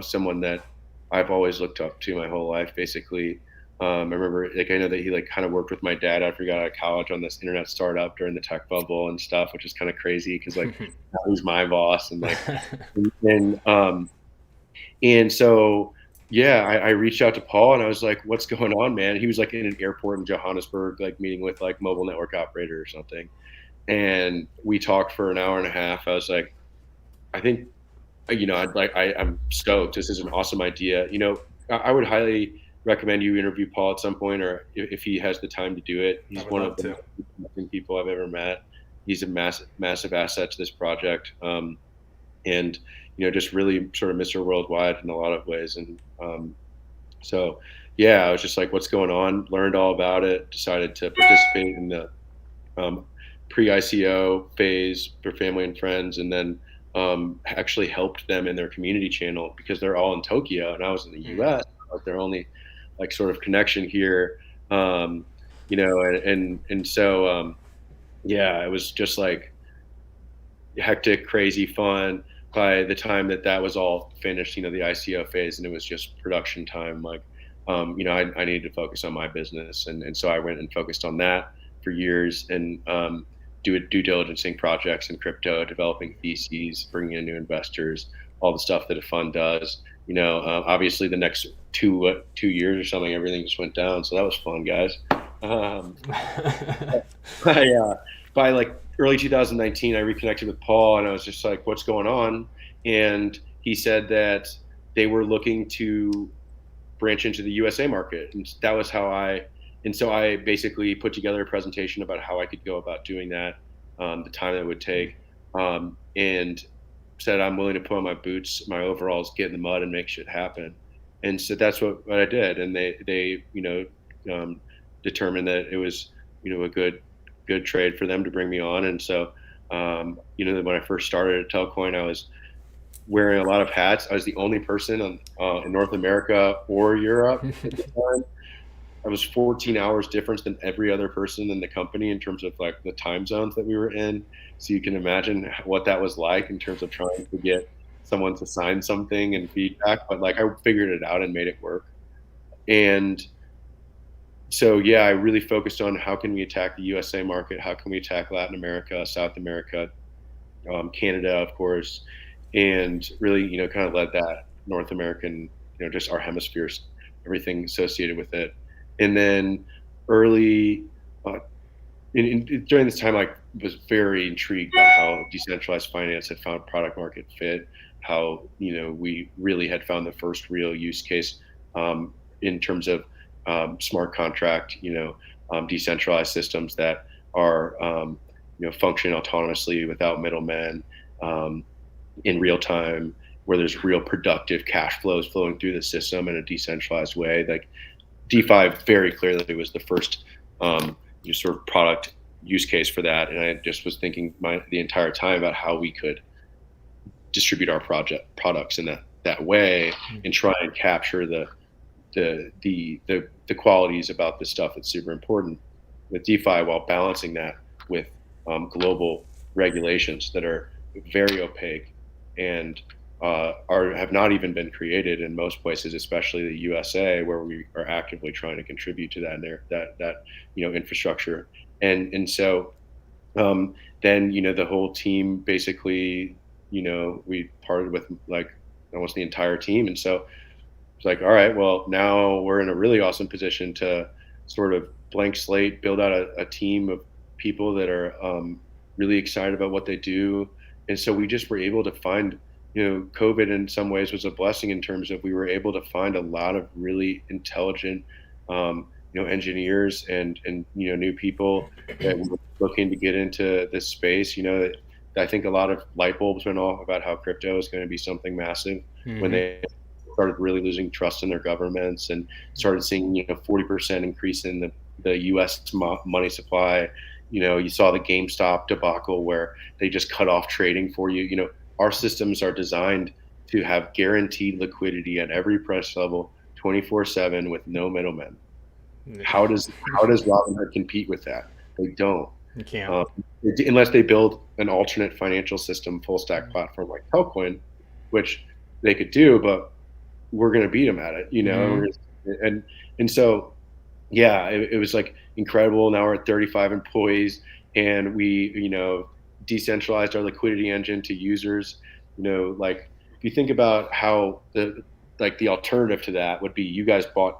someone that I've always looked up to my whole life, basically. I remember, like, I know that he like kind of worked with my dad after he got out of college on this internet startup during the tech bubble and stuff, which is kind of crazy because like now he's my boss and like and and so yeah, I reached out to Paul and I was like, "What's going on, man?" He was like in an airport in Johannesburg, like meeting with like mobile network operator or something, and we talked for an hour and a half. I was like, "I think I'm stoked. This is an awesome idea. I would highly recommend you interview Paul at some point, or if he has the time to do it. He's one of the most interesting people I've ever met. He's a massive, massive asset to this project, and just really sort of Mr. Worldwide in a lot of ways. And so, yeah, I was just like, "What's going on?" Learned all about it. Decided to participate in the pre-ICO phase for family and friends, and then actually helped them in their community channel because they're all in Tokyo and I was in the US. I was their only like sort of connection here, and so yeah, it was just like hectic, crazy fun. By the time that was all finished, the ICO phase, and it was just production time, like, I needed to focus on my business. And so I went and focused on that for years and due diligencing projects in crypto, developing theses, bringing in new investors, all the stuff that a fund does. Obviously the next 2 years or something, everything just went down. So that was fun, guys. By like early 2019, I reconnected with Paul and I was just like, "What's going on?" And he said that they were looking to branch into the USA market. And that was so I basically put together a presentation about how I could go about doing that, the time that it would take, and said I'm willing to put on my boots, my overalls, get in the mud, and make shit happen. And so that's what I did. And they determined that it was a good trade for them to bring me on. And so when I first started at Telcoin, I was wearing a lot of hats. I was the only person in North America or Europe at the time. I was 14 hours difference than every other person in the company in terms of like the time zones that we were in. So you can imagine what that was like in terms of trying to get someone to sign something and feedback. But like I figured it out and made it work. And so, yeah, I really focused on how can we attack the USA market? How can we attack Latin America, South America, Canada, of course, and really, kind of led that North American, just our hemispheres, everything associated with it. And then during this time, I was very intrigued by how decentralized finance had found product market fit, how, we really had found the first real use case in terms of smart contract, decentralized systems that are, function autonomously without middlemen, in real time, where there's real productive cash flows flowing through the system in a decentralized way. Like DeFi very clearly was the first sort of product use case for that. And I just was thinking the entire time about how we could distribute our products in that way and try and capture the qualities about this stuff that's super important with DeFi, while balancing that with global regulations that are very opaque and have not even been created in most places, especially the USA, where we are actively trying to contribute to that infrastructure. And so then the whole team basically, we parted with like almost the entire team. And so it's like, all right, well, now we're in a really awesome position to sort of blank slate, build out a team of people that are really excited about what they do. And so we just were able to find, COVID in some ways was a blessing in terms of we were able to find a lot of really intelligent, engineers and new people that were looking to get into this space. I think a lot of light bulbs went off about how crypto is going to be something massive when they started really losing trust in their governments and started seeing 40% increase in the U.S. money supply, You saw the GameStop debacle where they just cut off trading for you. Our systems are designed to have guaranteed liquidity at every price level, 24/7, with no middlemen. How does Robinhood compete with that? They don't. You can't. Um, unless they build an alternate financial system full stack platform like Telcoin, which they could do, but we're going to beat them at it, and so yeah, it was like incredible. Now we're at 35 employees, and we decentralized our liquidity engine to users. Like if you think about how the alternative to that would be, you guys bought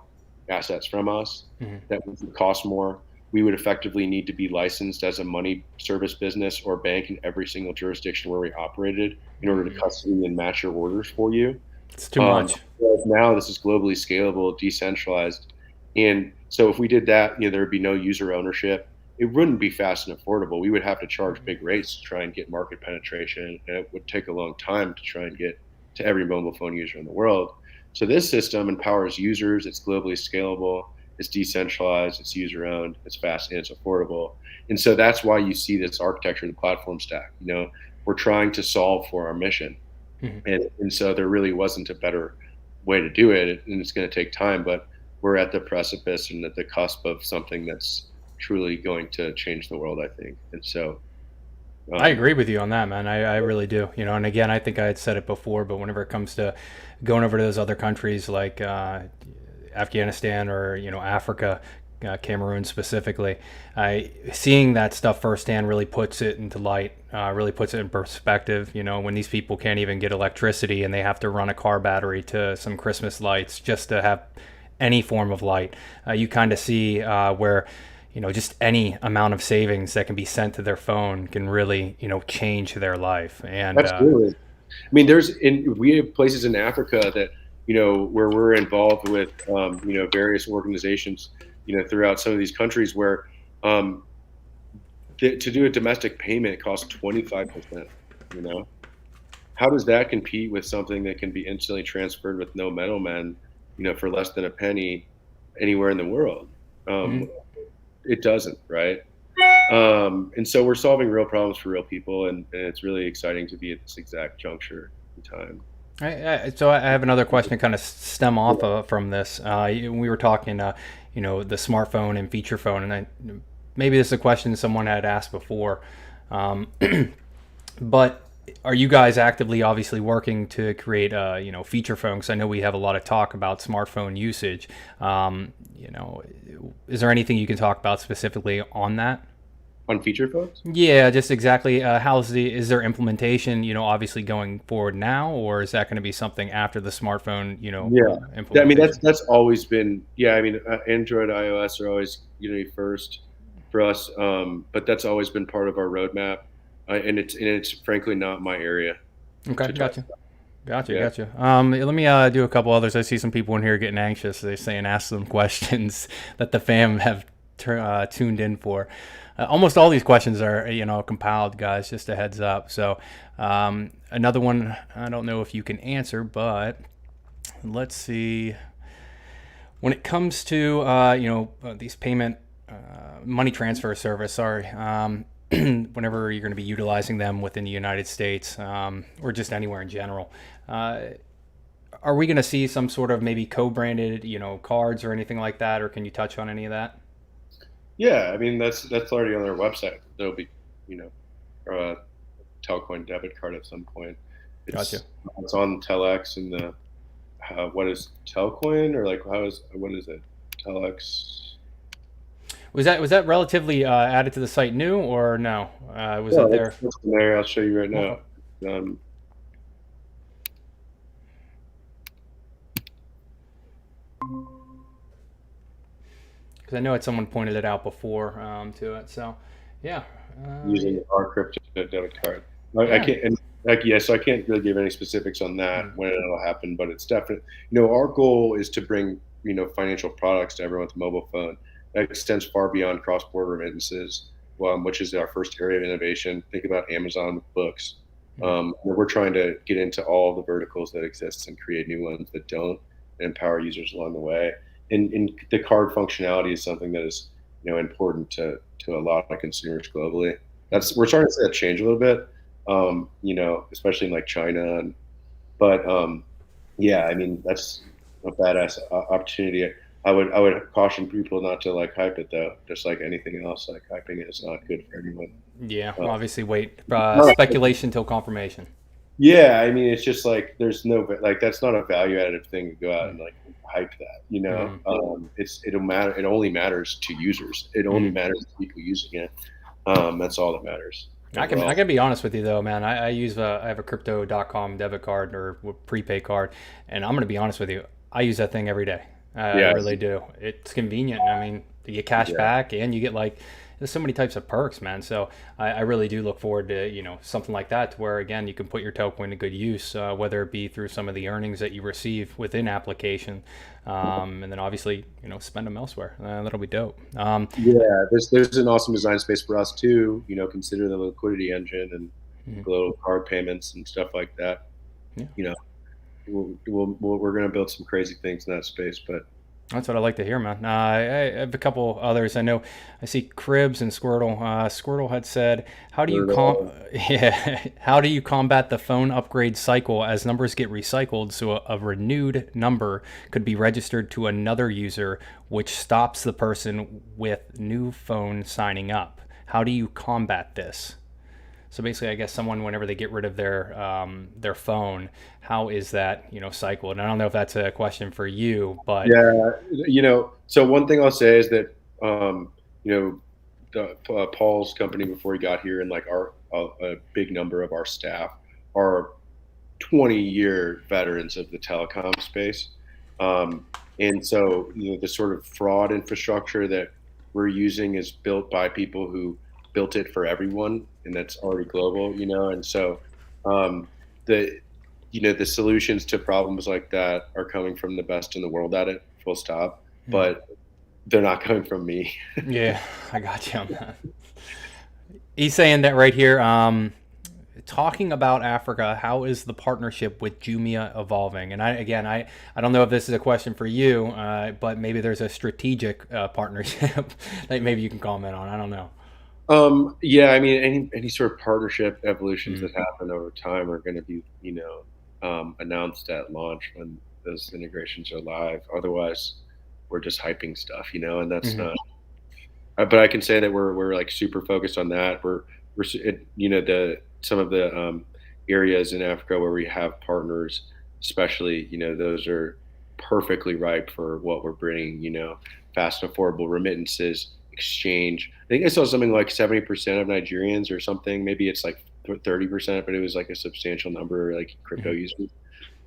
assets from us that would cost more. We would effectively need to be licensed as a money service business or bank in every single jurisdiction where we operated in order to custody and match your orders for you. It's too much. Now this is globally scalable, decentralized, and so if we did that, there would be no user ownership. It wouldn't be fast and affordable. We would have to charge big rates to try and get market penetration, and it would take a long time to try and get to every mobile phone user in the world. So this system empowers users. It's globally scalable. It's decentralized. It's user-owned. It's fast and it's affordable. And so that's why you see this architecture and platform stack. We're trying to solve for our mission, and so there really wasn't a better way to do it. And it's going to take time, but we're at the precipice and at the cusp of something that's truly going to change the world, I think. And so I agree with you on that, man. I really do. And again, I think I had said it before, but whenever it comes to going over to those other countries like Afghanistan or Africa, Cameroon specifically, seeing that stuff firsthand really puts it into light, really puts it in perspective. When these people can't even get electricity and they have to run a car battery to some Christmas lights just to have any form of light, you kind of see where just any amount of savings that can be sent to their phone can really change their life. And absolutely. We have places in Africa that where we're involved with various organizations throughout some of these countries where to do a domestic payment costs 25%. How does that compete with something that can be instantly transferred with no middlemen for less than a penny anywhere in the world? It doesn't, right? And so we're solving real problems for real people, and it's really exciting to be at this exact juncture in time. So I have another question to kind of stem off from this. We were talking, the smartphone and feature phone, and maybe this is a question someone had asked before, but are you guys actively, obviously, working to create feature phone? Because I know we have a lot of talk about smartphone usage. Is there anything you can talk about specifically on that? On feature phones? Yeah, just exactly. Is there implementation, obviously going forward now, or is that going to be something after the smartphone, implementation? That's always been, Android, iOS are always first for us, but that's always been part of our roadmap, and it's frankly not my area. Okay, gotcha. Let me do a couple others. I see some people in here getting anxious. They're saying ask them questions that the fam have tuned in for. Almost all these questions are, compiled, guys, just a heads up. So another one, I don't know if you can answer, but let's see. When it comes to, these payment money transfer service, whenever you're going to be utilizing them within the United States or just anywhere in general, are we going to see some sort of maybe co-branded, cards or anything like that, or can you touch on any of that? Yeah, that's already on their website. There'll be, a Telcoin debit card at some point. Gotcha. It's on Telex and the what is Telcoin, or what is it? Telex. Was that relatively added to the site new or no? Was it there? It's there. I'll show you right now. Because I know someone pointed it out before to it. So, yeah. Using our crypto debit card. Yeah. I can't. So I can't really give any specifics on that when it'll happen, but it's definitely. Our goal is to bring financial products to everyone with a mobile phone. That extends far beyond cross-border remittances, which is our first area of innovation. Think about Amazon with books. We're trying to get into all the verticals that exist and create new ones that don't, and empower users along the way. And the card functionality is something that is important to a lot of consumers globally. We're starting to see that change a little bit, especially in like China. But yeah, I mean that's a badass opportunity. I would caution people not to like hype it though. Just like anything else, like hyping it is not good for anyone. Yeah, Uh, obviously wait no, speculation till confirmation. yeah, I mean it's just like there's no like that's not a value additive thing to go out and like hype that. Mm-hmm. It'll matter. It only matters to users. It only Mm-hmm. matters to people using it. That's all that matters I overall. can be honest with you though, man. I use I have a crypto.com debit card or prepaid card, and I'm gonna be honest with you. I use that thing every day. I Yeah, really do. It's convenient. I mean, you get cash yeah. back, and you get like there's so many types of perks, man. So I really do look forward to something like that, to where again you can put your Telcoin to good use, whether it be through some of the earnings that you receive within application, and then obviously spend them elsewhere. That'll be dope. Yeah, there's an awesome design space for us too. Consider the liquidity engine and Mhm. global card payments and stuff like that. Yeah. You know, we're going to build some crazy things in that space. But That's what I like to hear, man. I have a couple others. I know I see Cribs and Squirtle. Squirtle had said, "How do you yeah, how do you combat the phone upgrade cycle as numbers get recycled so a renewed number could be registered to another user, which stops the person with new phone signing up? How do you combat this?" So basically, I guess someone, whenever they get rid of their phone, how is that cycled? And I don't know if that's a question for you, but yeah, so one thing I'll say is that you know, Paul's company before he got here and like a big number of our staff are 20-year veterans of the telecom space. And so, the sort of fraud infrastructure that we're using is built by people who built it for everyone, and that's already global, And so, um, the the solutions to problems like that are coming from the best in the world at it, full stop. But they're not coming from me. yeah, I got you on that. He's saying that right here. Talking about Africa, how is the partnership with Jumia evolving? And I don't know if this is a question for you, but maybe there's a strategic partnership that maybe you can comment on. I don't know. Yeah, I mean, any sort of partnership evolutions Mm, that happen over time are going to be, announced at launch when those integrations are live. Otherwise, we're just hyping stuff, and that's mm-hmm, not. But I can say that we're like super focused on that. The some of the areas in Africa where we have partners, especially, those are perfectly ripe for what we're bringing. Fast, affordable remittances, exchange. I think I saw something like 70% of Nigerians or something. Maybe it's like 30%, but it was like a substantial number, like crypto mm-hmm. users.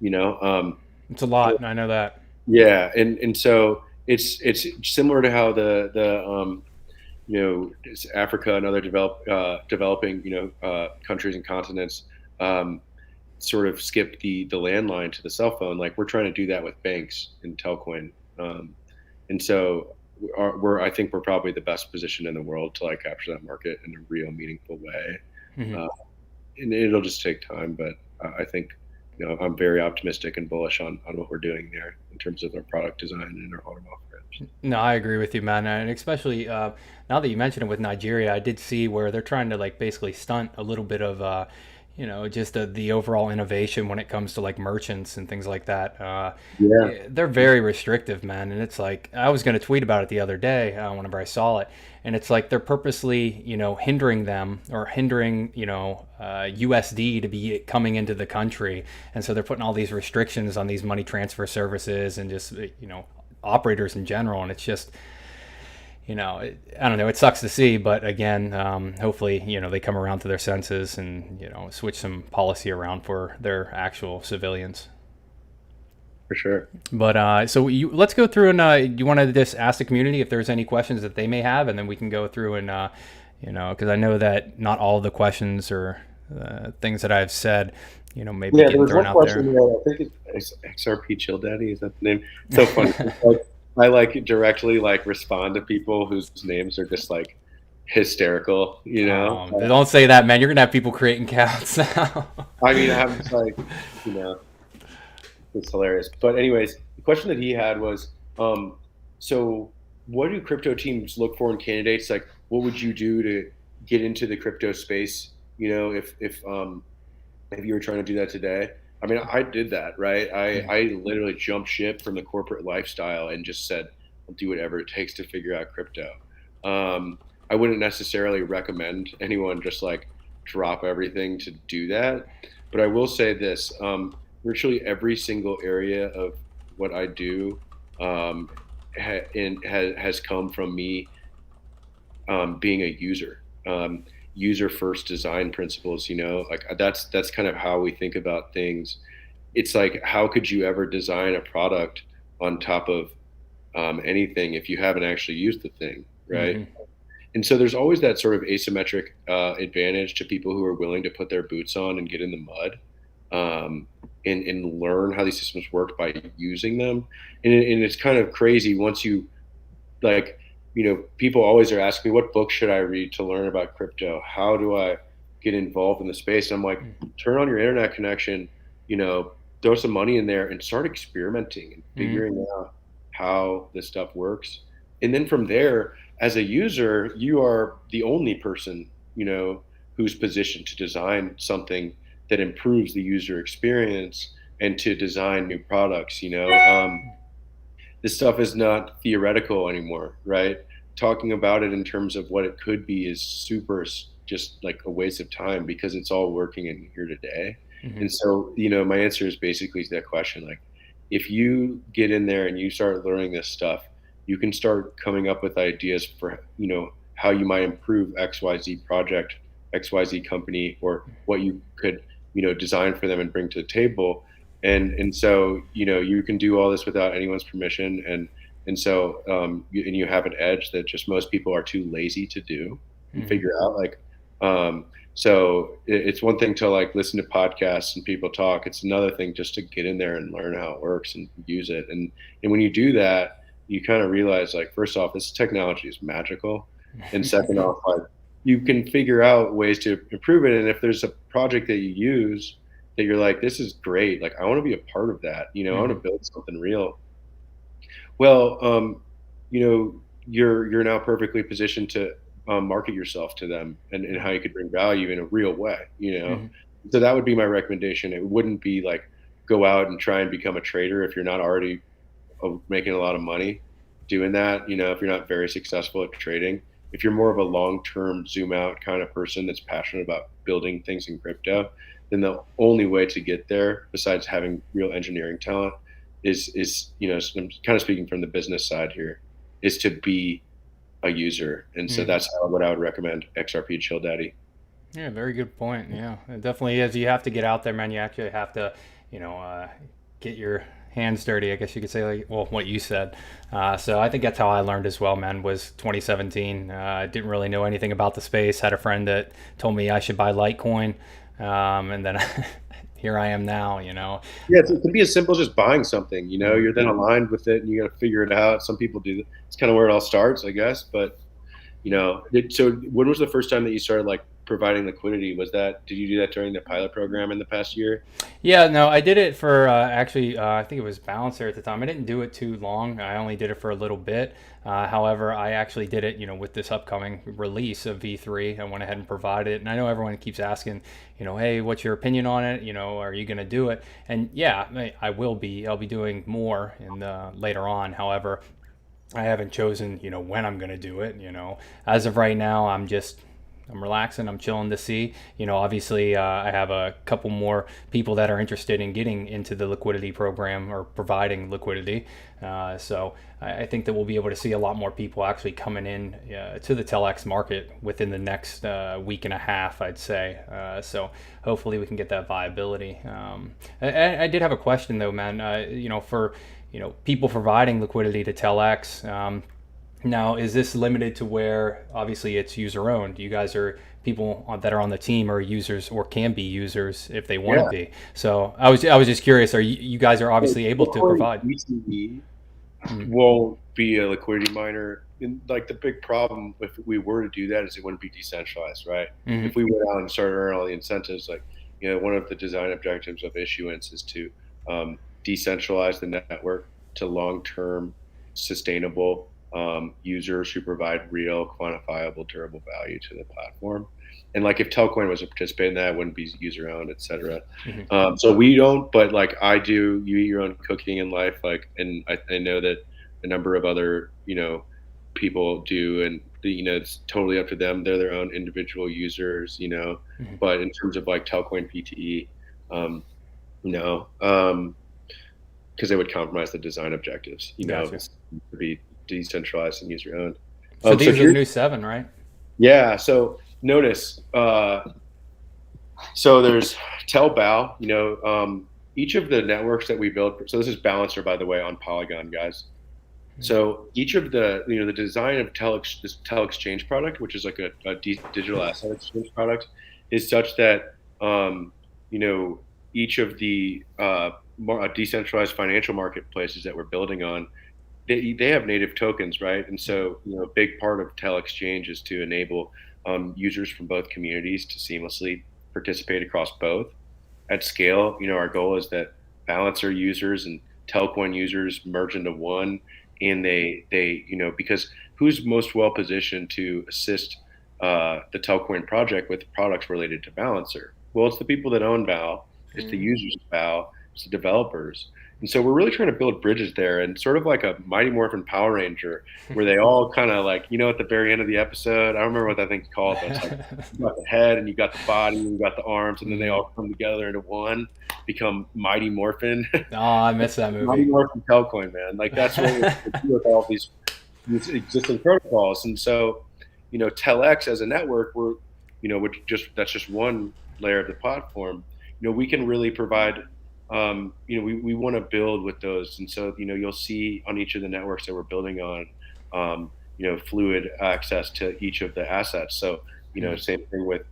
You know, um, It's a lot, and I know that. yeah, and so it's similar to how Africa and other developing countries and continents sort of skip the landline to the cell phone. Like we're trying to do that with banks and Telcoin, and so I think we're probably the best position in the world to like capture that market in a real meaningful way. Mm-hmm. Uh, and it'll just take time, but I think I'm very optimistic and bullish on what we're doing there in terms of our product design and our autumn offerings. No, I agree with you, man, and especially now that you mentioned it with Nigeria, I did see where they're trying to like basically stunt a little bit of, just the overall innovation when it comes to like merchants and things like that. Yeah, They're very restrictive, man, and it's like I was going to tweet about it the other day whenever I saw it, and it's like they're purposely, hindering them or hindering, USD to be coming into the country, and so they're putting all these restrictions on these money transfer services and just, operators in general, and it's just I don't know, it sucks to see, but again, hopefully they come around to their senses and switch some policy around for their actual civilians. for sure. But let's go through and you want to just ask the community if there's any questions that they may have, and then we can go through and because I know that not all of the questions or things that I've said maybe Yeah, there getting was thrown one out question there. there. I think it's XRP Chill Daddy. Is that the name? So funny. It's like, I like directly like respond to people whose names are just like hysterical. Don't say that, man. You're gonna have people creating accounts now. I mean, I'm just like, you know, it's hilarious. But anyways, the question that he had was, so what do crypto teams look for in candidates? Like, what would you do to get into the crypto space? You know, if you were trying to do that today. I mean, I did that, right? Mm, I literally jumped ship from the corporate lifestyle and just said, I'll do whatever it takes to figure out crypto. I wouldn't necessarily recommend anyone just like drop everything to do that. But I will say this, virtually every single area of what I do has come from me being a user. User first design principles, you know, like that's kind of how we think about things. It's like, how could you ever design a product on top of anything if you haven't actually used the thing, right? mhm, And so there's always that sort of asymmetric advantage to people who are willing to put their boots on and get in the mud, and learn how these systems work by using them. And it's kind of crazy once you like, people always are asking me, what book should I read to learn about crypto? How do I get involved in the space? And I'm like, mm, turn on your internet connection, throw some money in there and start experimenting and mhm, figuring out how this stuff works. And then from there, as a user, you are the only person, who's positioned to design something that improves the user experience and to design new products. This stuff is not theoretical anymore, right? Talking about it in terms of what it could be is just like a waste of time because it's all working in here today. mhm, And so, my answer is basically to that question. Like, if you get in there and you start learning this stuff, you can start coming up with ideas for, how you might improve XYZ project, XYZ company, or what you could, design for them and bring to the table. And so, you can do all this without anyone's permission, and so you have an edge that just most people are too lazy to do and mhm. figure out. Like, so it's one thing to like listen to podcasts and people talk. It's another thing just to get in there and learn how it works and use it. And when you do that, you kind of realize, like, first off, this technology is magical, and second off, like, you can figure out ways to improve it. And if there's a project that you use that you're like, this is great, like, I want to be a part of that, I want to Mhm, build something real. Well, you're now perfectly positioned to market yourself to them, and how mhm, you could bring value in a real way. mhm, So that would be my recommendation. It wouldn't be like go out and try and become a trader if you're not already making a lot of money doing that. If you're not very successful at trading, if you're more of a long-term zoom out kind of person that's passionate about building things in crypto, then the only way to get there, besides having real engineering talent, is I'm kind of speaking from the business side here, is to be a user. And so mhm. that's what I would recommend XRP Chill Daddy. Yeah, very good point. Yeah, it definitely is. You have to get out there, man. You actually have to, get your hands dirty, I guess you could say, like, well, what you said. So I think that's how I learned as well, man, was 2017. I didn't really know anything about the space. Had a friend that told me I should buy Litecoin. And then here I am now. Yeah, it can be as simple as just buying something. Mhm. You're then aligned with it, and you got to figure it out. Some people do that. It's kind of where it all starts, I guess. But so when was the first time that you started like providing liquidity? Did you do that during the pilot program in the past year? Yeah, no, I did it for actually, I think it was Balancer at the time. I didn't do it too long. I only did it for a little bit. However, I actually did it, with this upcoming release of V3. I went ahead and provided it. And I know everyone keeps asking, hey, what's your opinion on it? Are you going to do it? And yeah, I will be. I'll be doing more in the later on. However, I haven't chosen, when I'm going to do it. As of right now, I'm relaxing. I'm chilling to see. Obviously, I have a couple more people that are interested in getting into the liquidity program or providing liquidity. So I think that we'll be able to see a lot more people actually coming in to the Telex market within the next week and a half, I'd say. So hopefully we can get that viability. I did have a question though, man. For people providing liquidity to Telex. Now, is this limited to where obviously it's user owned? You guys are people that are on the team are users or can be users if they want to Yeah. be. So I was just curious. Are you guys are So obviously able to Bitcoin provide? BTC Mm, won't be a liquidity miner. And like the big problem if we were to do that is it wouldn't be decentralized, right? If mm, we went out and started earning all the incentives, like, one of the design objectives of issuance is to decentralize the network to long-term sustainable users who provide real, quantifiable, durable value to the platform. And like if Telcoin was a participant in that, it wouldn't be user owned, et cetera. So we don't, but like I do, you eat your own cooking in life. Like, and I know that a number of other, people do, and it's totally up to them. They're their own individual users, Mm-hmm. but in terms of like Telcoin PTE, no, because they would compromise the design objectives, Gotcha. to be decentralized and user owned. So So these are the here, new 7, right? yeah. So notice, so there's Telbow, each of the networks that we build. So this is Balancer, by the way, on Polygon, guys. So each of the design of this Telexchange product, which is like a digital asset exchange product, is such that, each of the decentralized financial marketplaces that we're building on, they have native tokens, right? And so, a big part of Telexchange is to enable users from both communities to seamlessly participate across both at scale. Our goal is that Balancer users and Telcoin users merge into one, and they because who's most well positioned to assist the Telcoin project with products related to Balancer? Well, it's the people that own Val, it's the users of Val, it's the developers. And so we're really trying to build bridges there, and sort of like a Mighty Morphin Power Ranger, where they all kind of like, at the very end of the episode, I don't remember what that thing's called, but it's like you got the head and you got the body and you got the arms, and then they all come together into one, become Mighty Morphin. Oh, I missed that Mighty movie. Morphin Telcoin, man. Like that's what we do with all these existing protocols. And so, Telex as a network, that's just one layer of the platform. We can really provide, we want to build with those. And so, you'll see on each of the networks that we're building on, fluid access to each of the assets. So, same thing with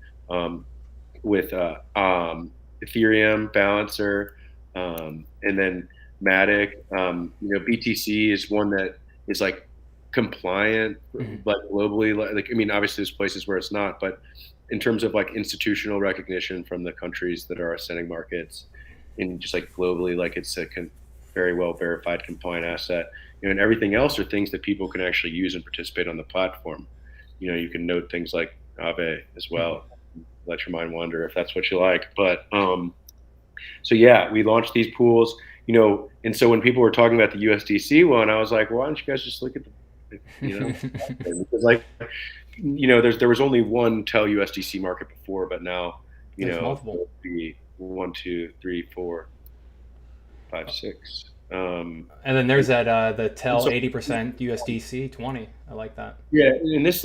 Ethereum, Balancer, and then Matic. BTC is one that is like compliant, like globally. Like, I mean, obviously there's places where it's not, but in terms of like institutional recognition from the countries that are ascending markets, and just like globally, like it's a very well verified compliant asset. And everything else are things that people can actually use and participate on the platform. You can note things like Aave as well. Let your mind wander if that's what you like. But so yeah, we launched these pools, and so when people were talking about the USDC one, I was like, well, why don't you guys just look at because like, there was only one Tel USDC market before, but now, There's multiple. be 1, 2, 3, 4, 5, 6. And then there's that the Tel so 80% USDC 20. I like that. yeah, and this,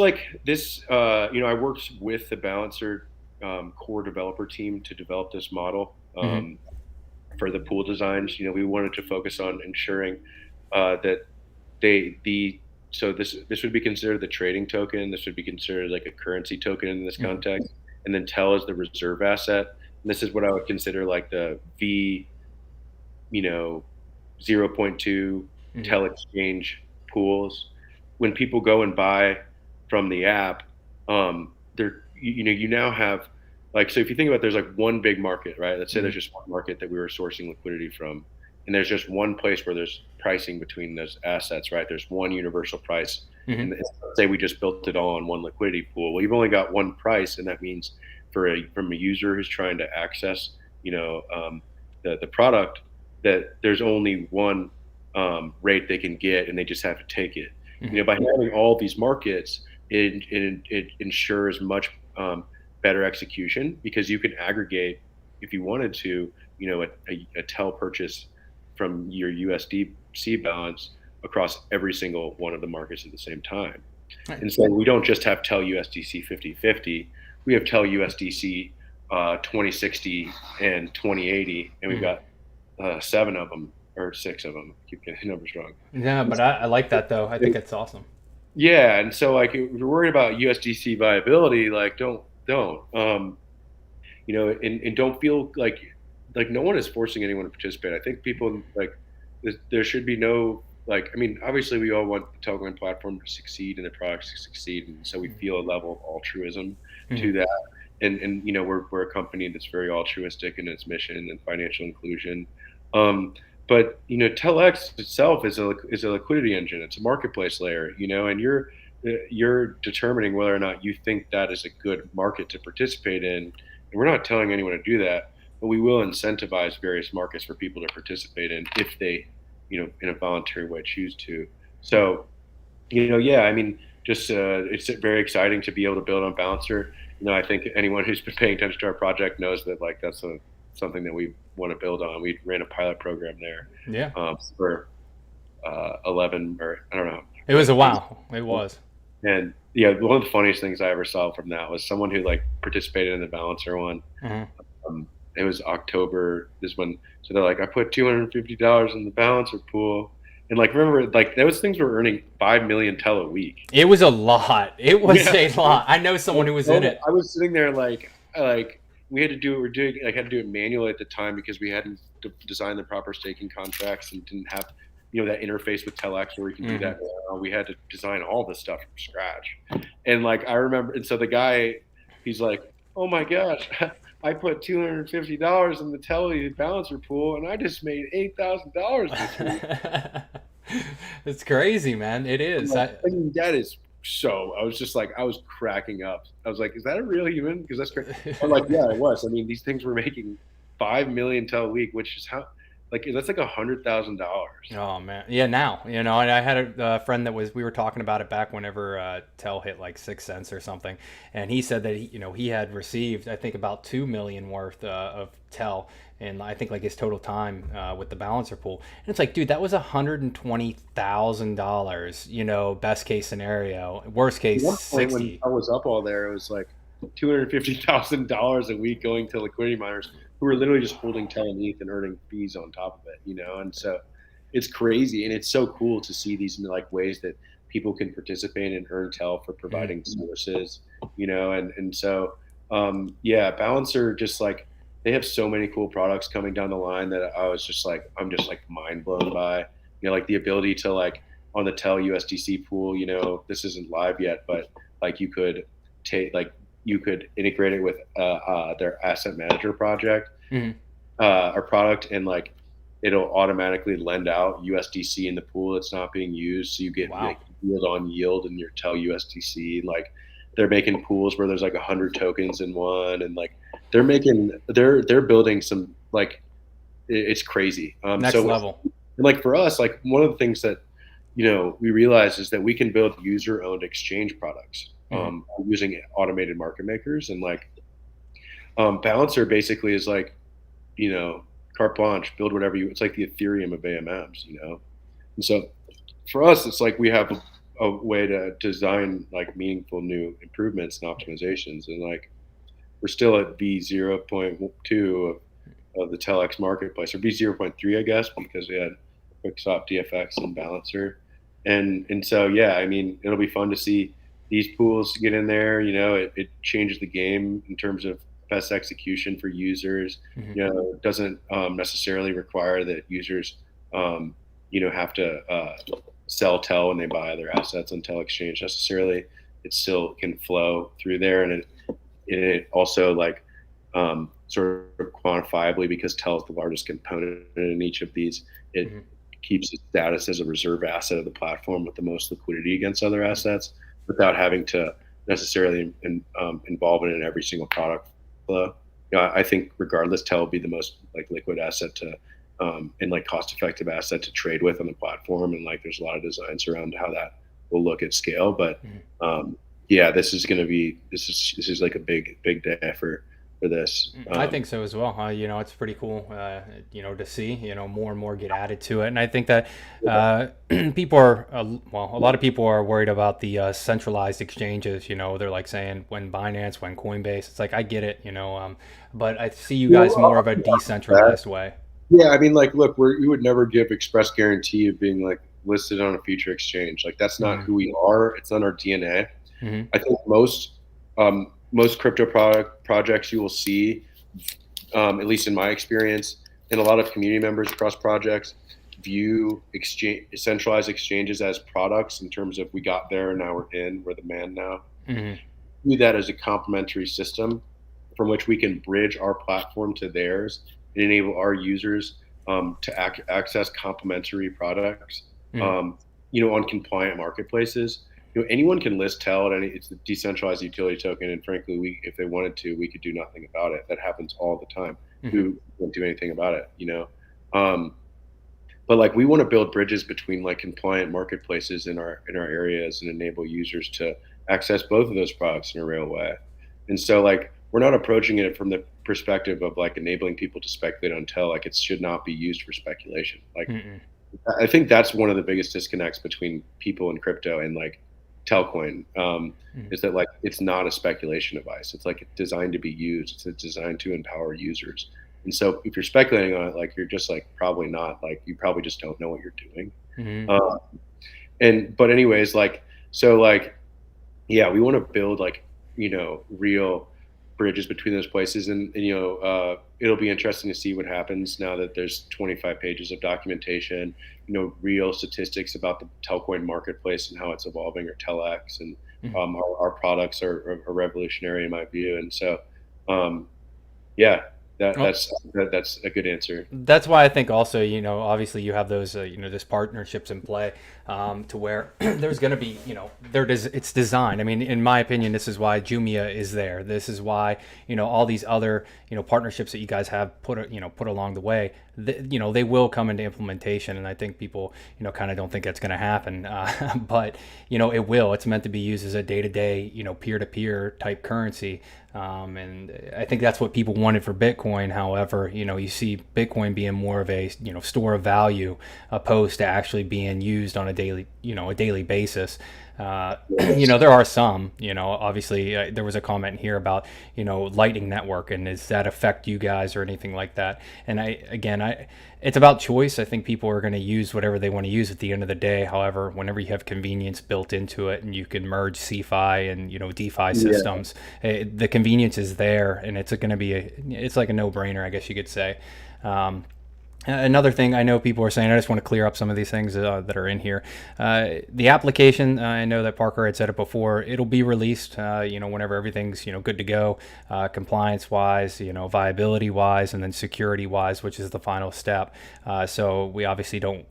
I worked with the Balancer core developer team to develop this model for the pool designs. We wanted to focus on ensuring that so this would be considered the trading token. This would be considered like a currency token in this context, and then Tel is the reserve asset. And this is what I would consider like the V, 0.2 Tel exchange pools. When people go and buy from the app, you now have, like, so if you think about it, there's like one big market, right? Let's say there's just one market that we were sourcing liquidity from, and there's just one place where there's pricing between those assets, right? There's one universal price. And let's say we just built it all on one liquidity pool. Well, you've only got one price, and that means from a user who's trying to access, the product, that there's only one rate they can get, and they just have to take it. By having all these markets, it ensures much better execution, because you can aggregate, if you wanted to, a Tel purchase from your USDC balance across every single one of the markets at the same time. Right. And so we don't just have Tel USDC 50/50, we have Tel USDC 2060 and 2080, and we've got 7 of them or 6 of them. I keep getting numbers wrong. Yeah, but I like that though. I think it's awesome. Yeah, and so like if you're worried about USDC viability, like don't and don't feel like no one is forcing anyone to participate. I think people like there should be no, like, I mean, obviously we all want the Tellcoin platform to succeed and the products to succeed, and so we feel a level of altruism to that. And we're a company that's very altruistic in its mission and financial inclusion. but Telex itself is a liquidity engine. It's a marketplace layer, and you're determining whether or not you think that is a good market to participate in. And we're not telling anyone to do that, but we will incentivize various markets for people to participate in if they, in a voluntary way choose to. So, yeah, I mean, just it's very exciting to be able to build on Balancer. I think anyone who's been paying attention to our project knows that like that's something that we want to build on. We ran a pilot program there Yeah. for 11 or I don't know. It was a wow. It was. And yeah, one of the funniest things I ever saw from that was someone who like participated in the Balancer one. It was October. So they're like, I put $250 in the Balancer pool. And like, remember, like those things were earning 5 million tel a week. It was a lot. It was a lot. I know someone who was in it. I was sitting there like we had to do it. Had to do it manually at the time because we hadn't designed the proper staking contracts and didn't have that interface with Telex where we can do that. We had to design all this stuff from scratch. And like I remember, and so the guy, he's like, oh my gosh, I put $250 in the Tele Balancer pool and I just made $8,000 this week. It's crazy, man. It is. I mean, that is so. I was just like, I was cracking up. I was like, is that a real human? Because that's crazy. I'm like, yeah, it was. I mean, these things were making 5 million tel a week, which is that's like $100,000. Oh man, yeah. Now and I had a friend that we were talking about it back whenever Tel hit like 6 cents or something, and he said that he had received I think about 2 million worth of Tel, and I think like his total time with the Balancer pool, and it's like, dude, that was $120,000. Best case scenario, worst case 60. When I was up all there, it was like $250,000 a week going to liquidity miners who were literally just holding Tel and ETH and earning fees on top of it, and so it's crazy, and it's so cool to see these like ways that people can participate and earn Tel for providing services, and so yeah, Balancer just like they have so many cool products coming down the line that I'm just like mind blown by, like the ability to like on the Tel USDC pool, this isn't live yet, but like you could integrate it with their asset manager project or product, and like it'll automatically lend out USDC in the pool that's not being used, so you get like yield on yield in your Tel USDC. Like they're making pools where there's like 100 tokens in one, and like they're building some like it's crazy next level. And like for us, like one of the things that we realize is that we can build user-owned exchange products. Using automated market makers, and like Balancer basically is like carte blanche, build whatever it's like the Ethereum of AMMs, and so for us it's like we have a way to design like meaningful new improvements and optimizations, and like we're still at V0.2 of the Telex marketplace, or V0.3 I guess, because we had QuickSwap, DFX, and Balancer, and so yeah, I mean it'll be fun to see these pools get in there. It changes the game in terms of best execution for users. It doesn't necessarily require that users have to sell Tel when they buy their assets on Tel Exchange necessarily. It still can flow through there, and it also like sort of quantifiably, because Tel is the largest component in each of these, it keeps its status as a reserve asset of the platform with the most liquidity against other assets, without having to necessarily involve it in every single product flow. I think regardless, Tel will be the most like liquid asset to and like cost-effective asset to trade with on the platform, and like there's a lot of designs around how that will look at scale. But yeah, this is like a big day for this. I think so as well. It's pretty cool, to see, more and more get added to it. And I think that people are, a lot of people are worried about the centralized exchanges. They're like saying when Binance, when Coinbase, it's like, I get it, but I see you guys more of a decentralized way. Yeah, I mean, like, look, we would never give express guarantee of being like listed on a future exchange. Like that's not who we are. It's not our DNA. I think most crypto projects you will see, at least in my experience, and a lot of community members across projects, view centralized exchanges as products in terms of we got there, now we're the man now. View that as a complementary system from which we can bridge our platform to theirs and enable our users to access complementary products, Mm. on compliant marketplaces. Anyone can list Tell, and it's a decentralized utility token. And frankly, if they wanted to, we could do nothing about it. That happens all the time. Hmm. We won't do anything about it. Um, but like we want to build bridges between like compliant marketplaces in our areas and enable users to access both of those products in a real way. And so like we're not approaching it from the perspective of like enabling people to speculate on Tell. Like it should not be used for speculation. Like Mm-mm. I think that's one of the biggest disconnects between people in crypto and like Telcoin, Mm. is that like it's not a speculation device. It's like designed to be used. It's designed to empower users. And so if you're speculating on it, like you're just like probably not, like you probably just don't know what you're doing. Mm. Uh, and but anyways, like so like yeah, we want to build like real bridges between those places, and it'll be interesting to see what happens now that there's 25 pages of documentation, real statistics about the Telcoin marketplace and how it's evolving, or Telex, and Mm. our products are revolutionary in my view. And so yeah, Well, that's a good answer. that's why I think also, obviously you have those, this partnerships in play, to where there's going to be, it's designed. I mean, in my opinion, this is why Jumia is there. This is why, all these other, partnerships that you guys have put along the way, they will come into implementation. And I think people, kind of don't think that's going to happen. But, it will. It's meant to be used as a day-to-day, peer-to-peer type currency. And I think that's what people wanted for Bitcoin. However, you see Bitcoin being more of a, store of value opposed to actually being used on a daily basis. Yes. There are some, obviously there was a comment here about, Lightning Network, and does that affect you guys or anything like that? And it's about choice. I think people are going to use whatever they want to use at the end of the day. However, whenever you have convenience built into it and you can merge CeFi and, DeFi Yeah. systems, the convenience is there, and it's going to be it's like a no-brainer, I guess you could say. Another thing I know people are saying, I just want to clear up some of these things that are in here. The application, I know that Parker had said it before, it'll be released, whenever everything's, good to go, compliance wise, viability wise, and then security wise, which is the final step. So we obviously don't,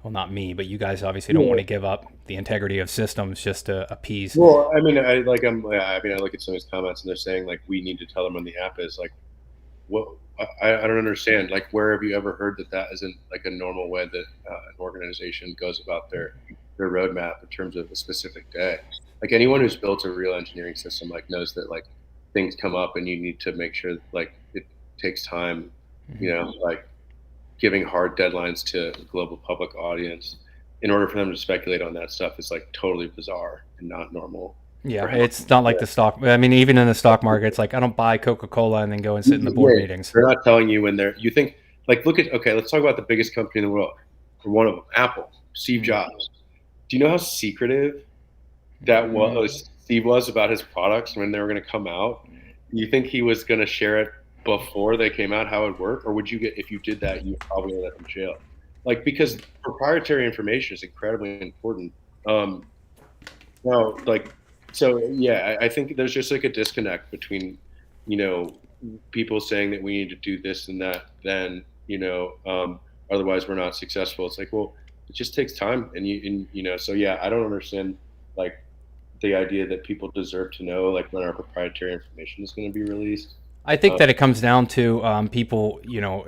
well, not me, but you guys obviously don't want Yeah. to give up the integrity of systems just to appease. Well, I mean, I mean, I look at some of these comments and they're saying like we need to tell them when the app is like, what? I don't understand. Like, where have you ever heard that isn't like a normal way that an organization goes about their roadmap in terms of a specific day? Like anyone who's built a real engineering system like knows that like things come up and you need to make sure like it takes time. Like giving hard deadlines to a global public audience in order for them to speculate on that stuff is like totally bizarre and not normal Yeah, for how. it's not like the stock. I mean, even in the stock market, it's like I don't buy Coca-Cola and then go and sit in the board Yeah, meetings. they're not telling you when they're. You think like look at okay. Let's talk about the biggest company in the world, or one of them, Apple, Steve Mm. Jobs. Do you know how secretive that was? Steve was about his products when they were going to come out. You think he was going to share it before they came out, how it would work, or would you get if you did that, you probably end up in jail? Like because proprietary information is incredibly important. Um, no, like, so yeah, I think there's just like a disconnect between, you know, people saying that we need to do this and that, then, otherwise we're not successful. It's like, well, it just takes time. So yeah, I don't understand like the idea that people deserve to know like when our proprietary information is going to be released. I think Uh, that it comes down to people,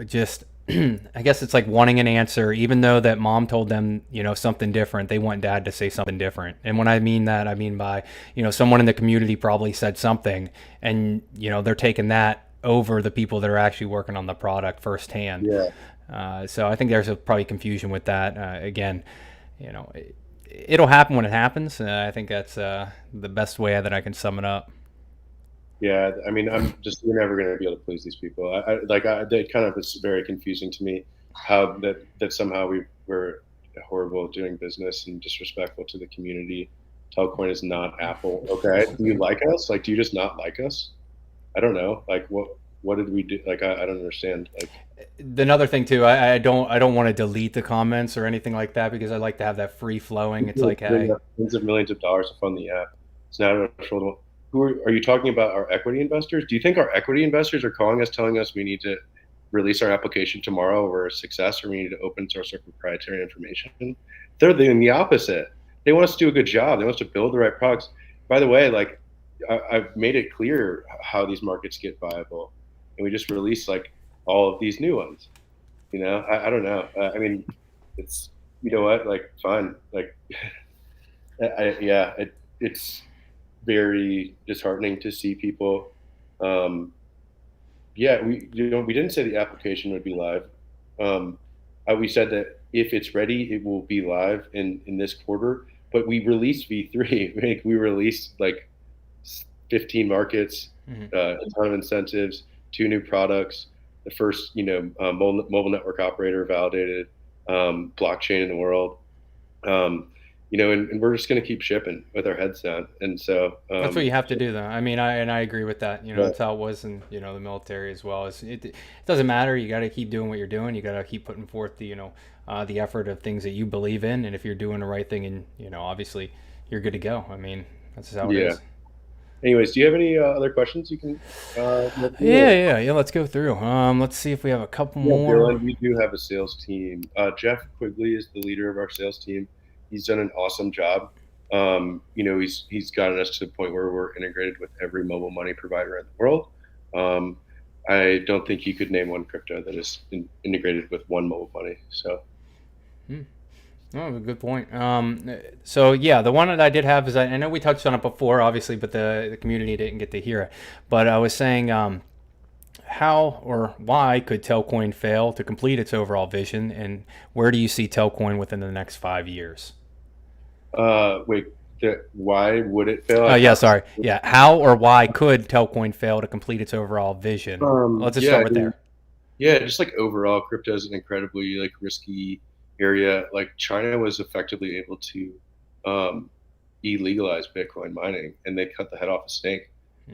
just I guess it's like wanting an answer, even though that mom told them, something different. They want dad to say something different. And when I mean that, I mean by, someone in the community probably said something, and they're taking that over the people that are actually working on the product firsthand. yeah. So I think there's probably confusion with that. Again, it'll happen when it happens. I think that's the best way that I can sum it up. Yeah, I mean, you're never going to be able to please these people. They kind of, it's very confusing to me how that somehow we're horrible at doing business and disrespectful to the community. Telcoin is not Apple. Okay, do you like us? Like, do you just not like us? I don't know. Like, what did we do? Like, I don't understand. Like, Another thing too, I don't want to delete the comments or anything like that because I like to have that free flowing. It's people like, are putting hey, up tens of millions of dollars to fund the app. It's not a controllable. Who are you talking about? Our equity investors? Do you think our equity investors are calling us, telling us we need to release our application tomorrow, we're a success, or we need to open source our proprietary information. They're doing the opposite. They want us to do a good job. They want us to build the right products. By the way, like I've made it clear how these markets get viable, and we just released like all of these new ones. I don't know. I mean, it's you know what, like fine, like it's very disheartening to see people. Um, yeah, we didn't say the application would be live. We said that if it's ready, it will be live in this quarter. But we released V3. Like, we released like 15 markets, a ton of incentives, 2 new products, the first mobile network operator validated blockchain in the world. And we're just going to keep shipping with our heads down. And so That's what you have to do, though. I mean, I agree with that. yeah, That's how it was in the military as well. It doesn't matter. You got to keep doing what you're doing. You got to keep putting forth the effort of things that you believe in. And if you're doing the right thing, and obviously you're good to go. I mean, that's just how it yeah. is. Anyways, do you have any other questions you can? Yeah. Let's go through. Let's see if we have a couple more. Dylan, we do have a sales team. Jeff Quigley is the leader of our sales team. He's done an awesome job. He's gotten us to the point where we're integrated with every mobile money provider in the world. I don't think you could name one crypto that is integrated with one mobile money. So. Oh, good point. So yeah, the one that I did have is I know we touched on it before, obviously, but the community didn't get to hear it. But I was saying, how or why could Telcoin fail to complete its overall vision, and where do you see Telcoin within the next 5 years? Wait, why would it fail? Sorry. Yeah, how or why could Telcoin fail to complete its overall vision? Let's just start with there. Yeah, just like overall, crypto is an incredibly like risky area. Like China was effectively able to illegalize Bitcoin mining, and they cut the head off a snake.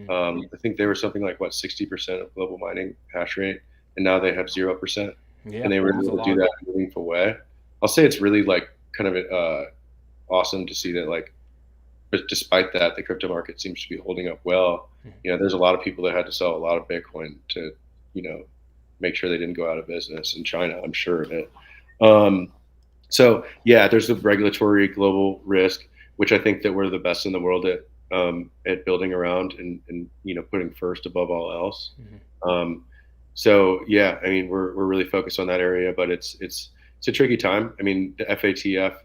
I think they were something like 60% of global mining hash rate, and now they have 0%. And they were able to do that in a meaningful way. I'll say it's really like kind of awesome to see that, like, but despite that, the crypto market seems to be holding up well. There's a lot of people that had to sell a lot of Bitcoin to make sure they didn't go out of business in China. I'm sure of it. So yeah, there's the regulatory global risk, which I think that we're the best in the world at building around and putting first above all else. So yeah, I mean, we're really focused on that area, but it's a tricky time. I mean, the FATF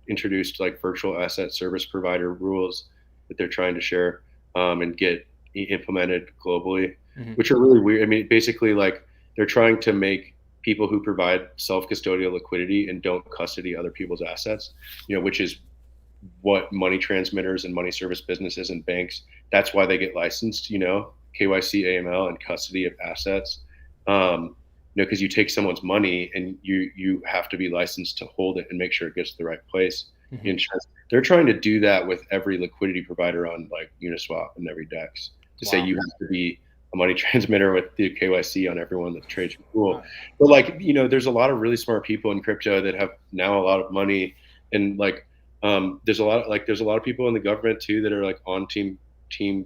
introduced like virtual asset service provider rules that they're trying to share and get implemented globally, which are really weird. I mean, basically, like, they're trying to make people who provide self-custodial liquidity and don't custody other people's assets, which is what money transmitters and money service businesses and banks, that's why they get licensed, KYC, AML, and custody of assets. Because you take someone's money and you have to be licensed to hold it and make sure it gets to the right place. They're trying to do that with every liquidity provider on like Uniswap and every DEX to say you have to be a money transmitter with the KYC on everyone that trades your pool. But like, there's a lot of really smart people in crypto that have now a lot of money, and like there's a lot of people in the government too that are like on team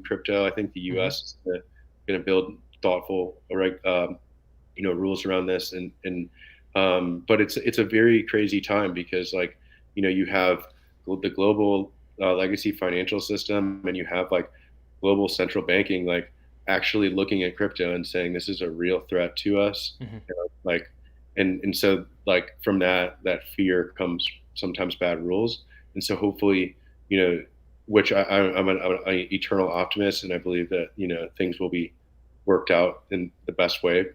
crypto. I think the US is going to build thoughtful rules around this, but it's a very crazy time because like you have the global legacy financial system, and you have like global central banking like actually looking at crypto and saying this is a real threat to us. Like and so like from that fear comes sometimes bad rules, and so hopefully which I'm an eternal optimist, and I believe that things will be worked out in the best way,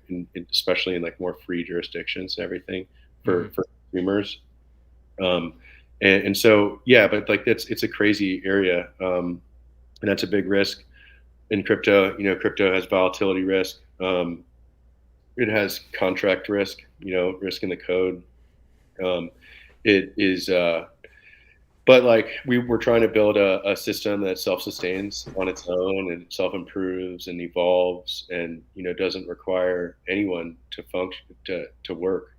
especially in like more free jurisdictions and everything for consumers. And so yeah, but like it's a crazy area, and that's a big risk in crypto. Crypto has volatility risk. It has contract risk. Risk in the code. It is. But like we're trying to build a system that self-sustains on its own and self-improves and evolves, and doesn't require anyone to function to work.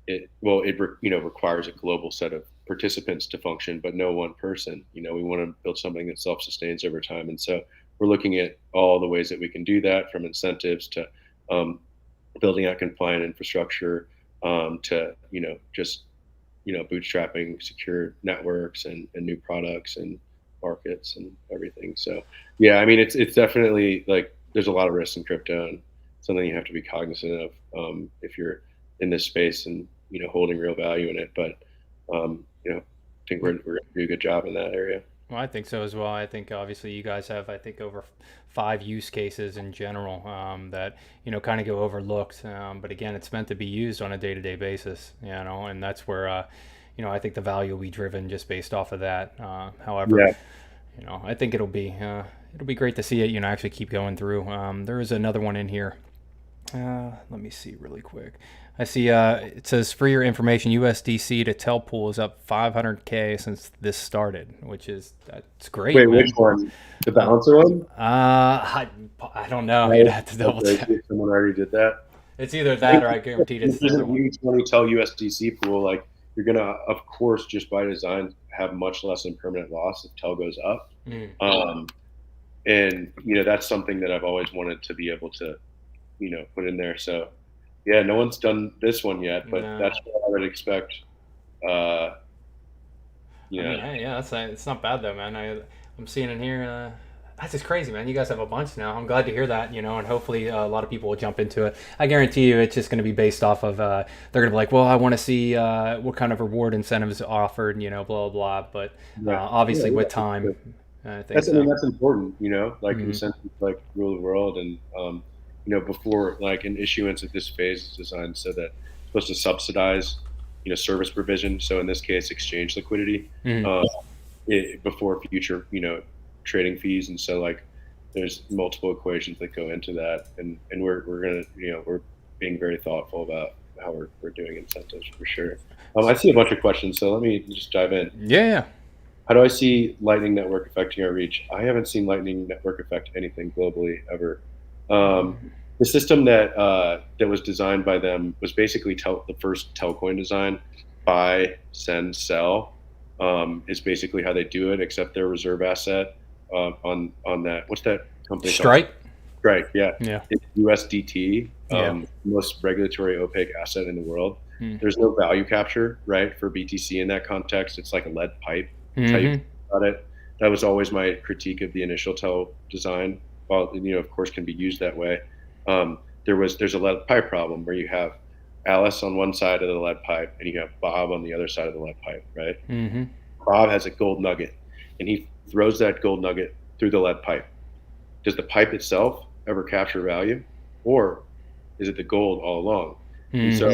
It requires a global set of participants to function, but no one person. We want to build something that self-sustains over time, and so we're looking at all the ways that we can do that, from incentives to um, building out compliant infrastructure, to just bootstrapping secure networks and new products and markets and everything. So yeah, I mean it's definitely like there's a lot of risk in crypto and something you have to be cognizant of if you're in this space and holding real value in it. But I think we're going to do a good job in that area. Well, I think so as well. I think obviously you guys have, I think, over five use cases in general that kind of go overlooked. But again, it's meant to be used on a day-to-day basis, and that's where I think the value will be driven just based off of that. However, Yeah. I think it'll be great to see it, actually keep going through. There is another one in here. Let me see really quick. I see it says for your information, USDC to Telpool is up 500K since this started, which is that's great. Wait, Man. which one? The balancer one? I don't know. You'd have to double check. Someone already did that. It's either that or I guaranteed it's the other one. If you tell USDC pool, like you're gonna, of course, just by design, have much less impermanent loss if TEL goes up. And that's something that I've always wanted to be able to, put in there. So yeah, no one's done this one yet, but that's what I would expect. I mean, hey, yeah, it's not bad though, man. I'm seeing in here. That's just crazy, man. You guys have a bunch now. I'm glad to hear that, and hopefully a lot of people will jump into it. I guarantee you, it's just going to be based off of. They're going to be like, well, I want to see what kind of reward incentives are offered, blah blah blah. But obviously, with time, I think that's important, like incentives, like rule the world, and before like an issuance at this phase is designed so that it's supposed to subsidize, service provision. So in this case, exchange liquidity before future, trading fees. And so like there's multiple equations that go into that, and we're gonna we're being very thoughtful about how we're doing incentives for sure. I see a bunch of questions, so let me just dive in. Yeah. How do I see Lightning Network affecting our reach? I haven't seen Lightning Network affect anything globally ever. The system that was designed by them was basically the first Tellcoin design. Buy, send, sell is basically how they do it, except their reserve asset on that. What's that company Strike? called? Strike, yeah. It's USDT, Yeah. most regulatory opaque asset in the world. There's no value capture, right, for BTC in that context. It's like a lead pipe. That's how you think about it. That was always my critique of the initial Tell design. While of course, can be used that way. There's a lead pipe problem where you have Alice on one side of the lead pipe and you have Bob on the other side of the lead pipe, right? Bob has a gold nugget, and he throws that gold nugget through the lead pipe. Does the pipe itself ever capture value, or is it the gold all along? And so,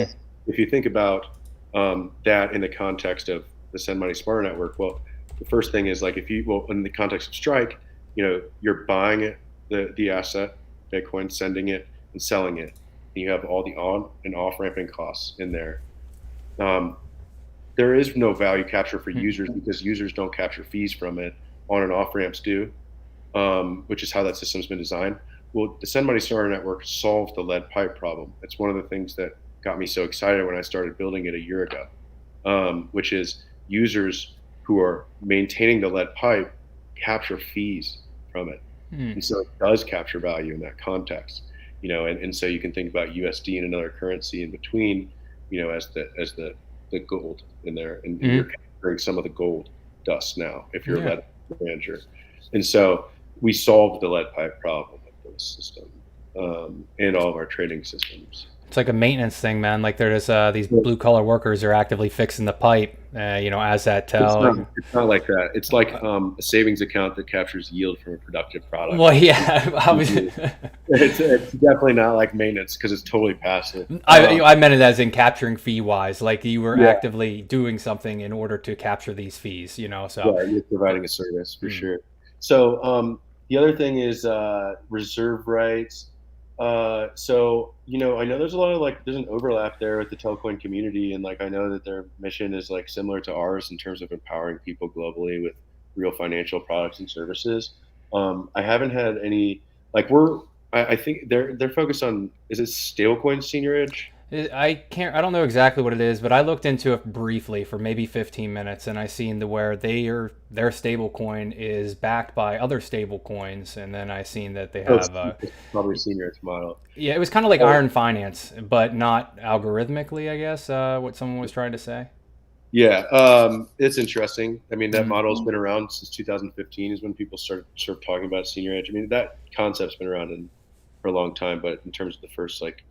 if you think about that in the context of the Send Money Smarter network, well, the first thing is like in the context of Strike, you're buying it, the asset, Bitcoin, sending it and selling it. And you have all the on and off ramping costs in there. There is no value capture for users because users don't capture fees from it. On and off ramps do, which is how that system's been designed. Well, the Send Money Smarter network solved the lead pipe problem. It's one of the things that got me so excited when I started building it a year ago, which is users who are maintaining the lead pipe capture fees from it. And so it does capture value in that context, and so you can think about USD and another currency in between, as the gold in there, and you're capturing some of the gold dust now if you're a lead manager. And so we solved the lead pipe problem with this system and all of our trading systems. It's like a maintenance thing, man. Like there's these blue collar workers are actively fixing the pipe, as that Tell. It's not like that. It's like a savings account that captures yield from a productive product. Well, yeah, it's definitely not like maintenance because it's totally passive. I meant it as in capturing fee wise, like you were actively doing something in order to capture these fees, So you're providing a service for sure. So the other thing is reserve rights. So I know there's a lot of there's an overlap there with the Telcoin community, and I know that their mission is similar to ours in terms of empowering people globally with real financial products and services. I haven't had any I think they're focused on, is it stablecoin seniorage? I don't know exactly what it is, but I looked into it briefly for maybe 15 minutes, and I seen where their stable coin is backed by other stable coins, and then I seen that they Oh, have it's probably senior its model. yeah, it was kind of like Iron Finance, but not algorithmically, I guess. What someone was trying to say. Yeah, it's interesting. I mean, that Mm-hmm. model's been around since 2015 is when people started sort of talking about senior edge. I mean, that concept's been around for a long time, but in terms of the first like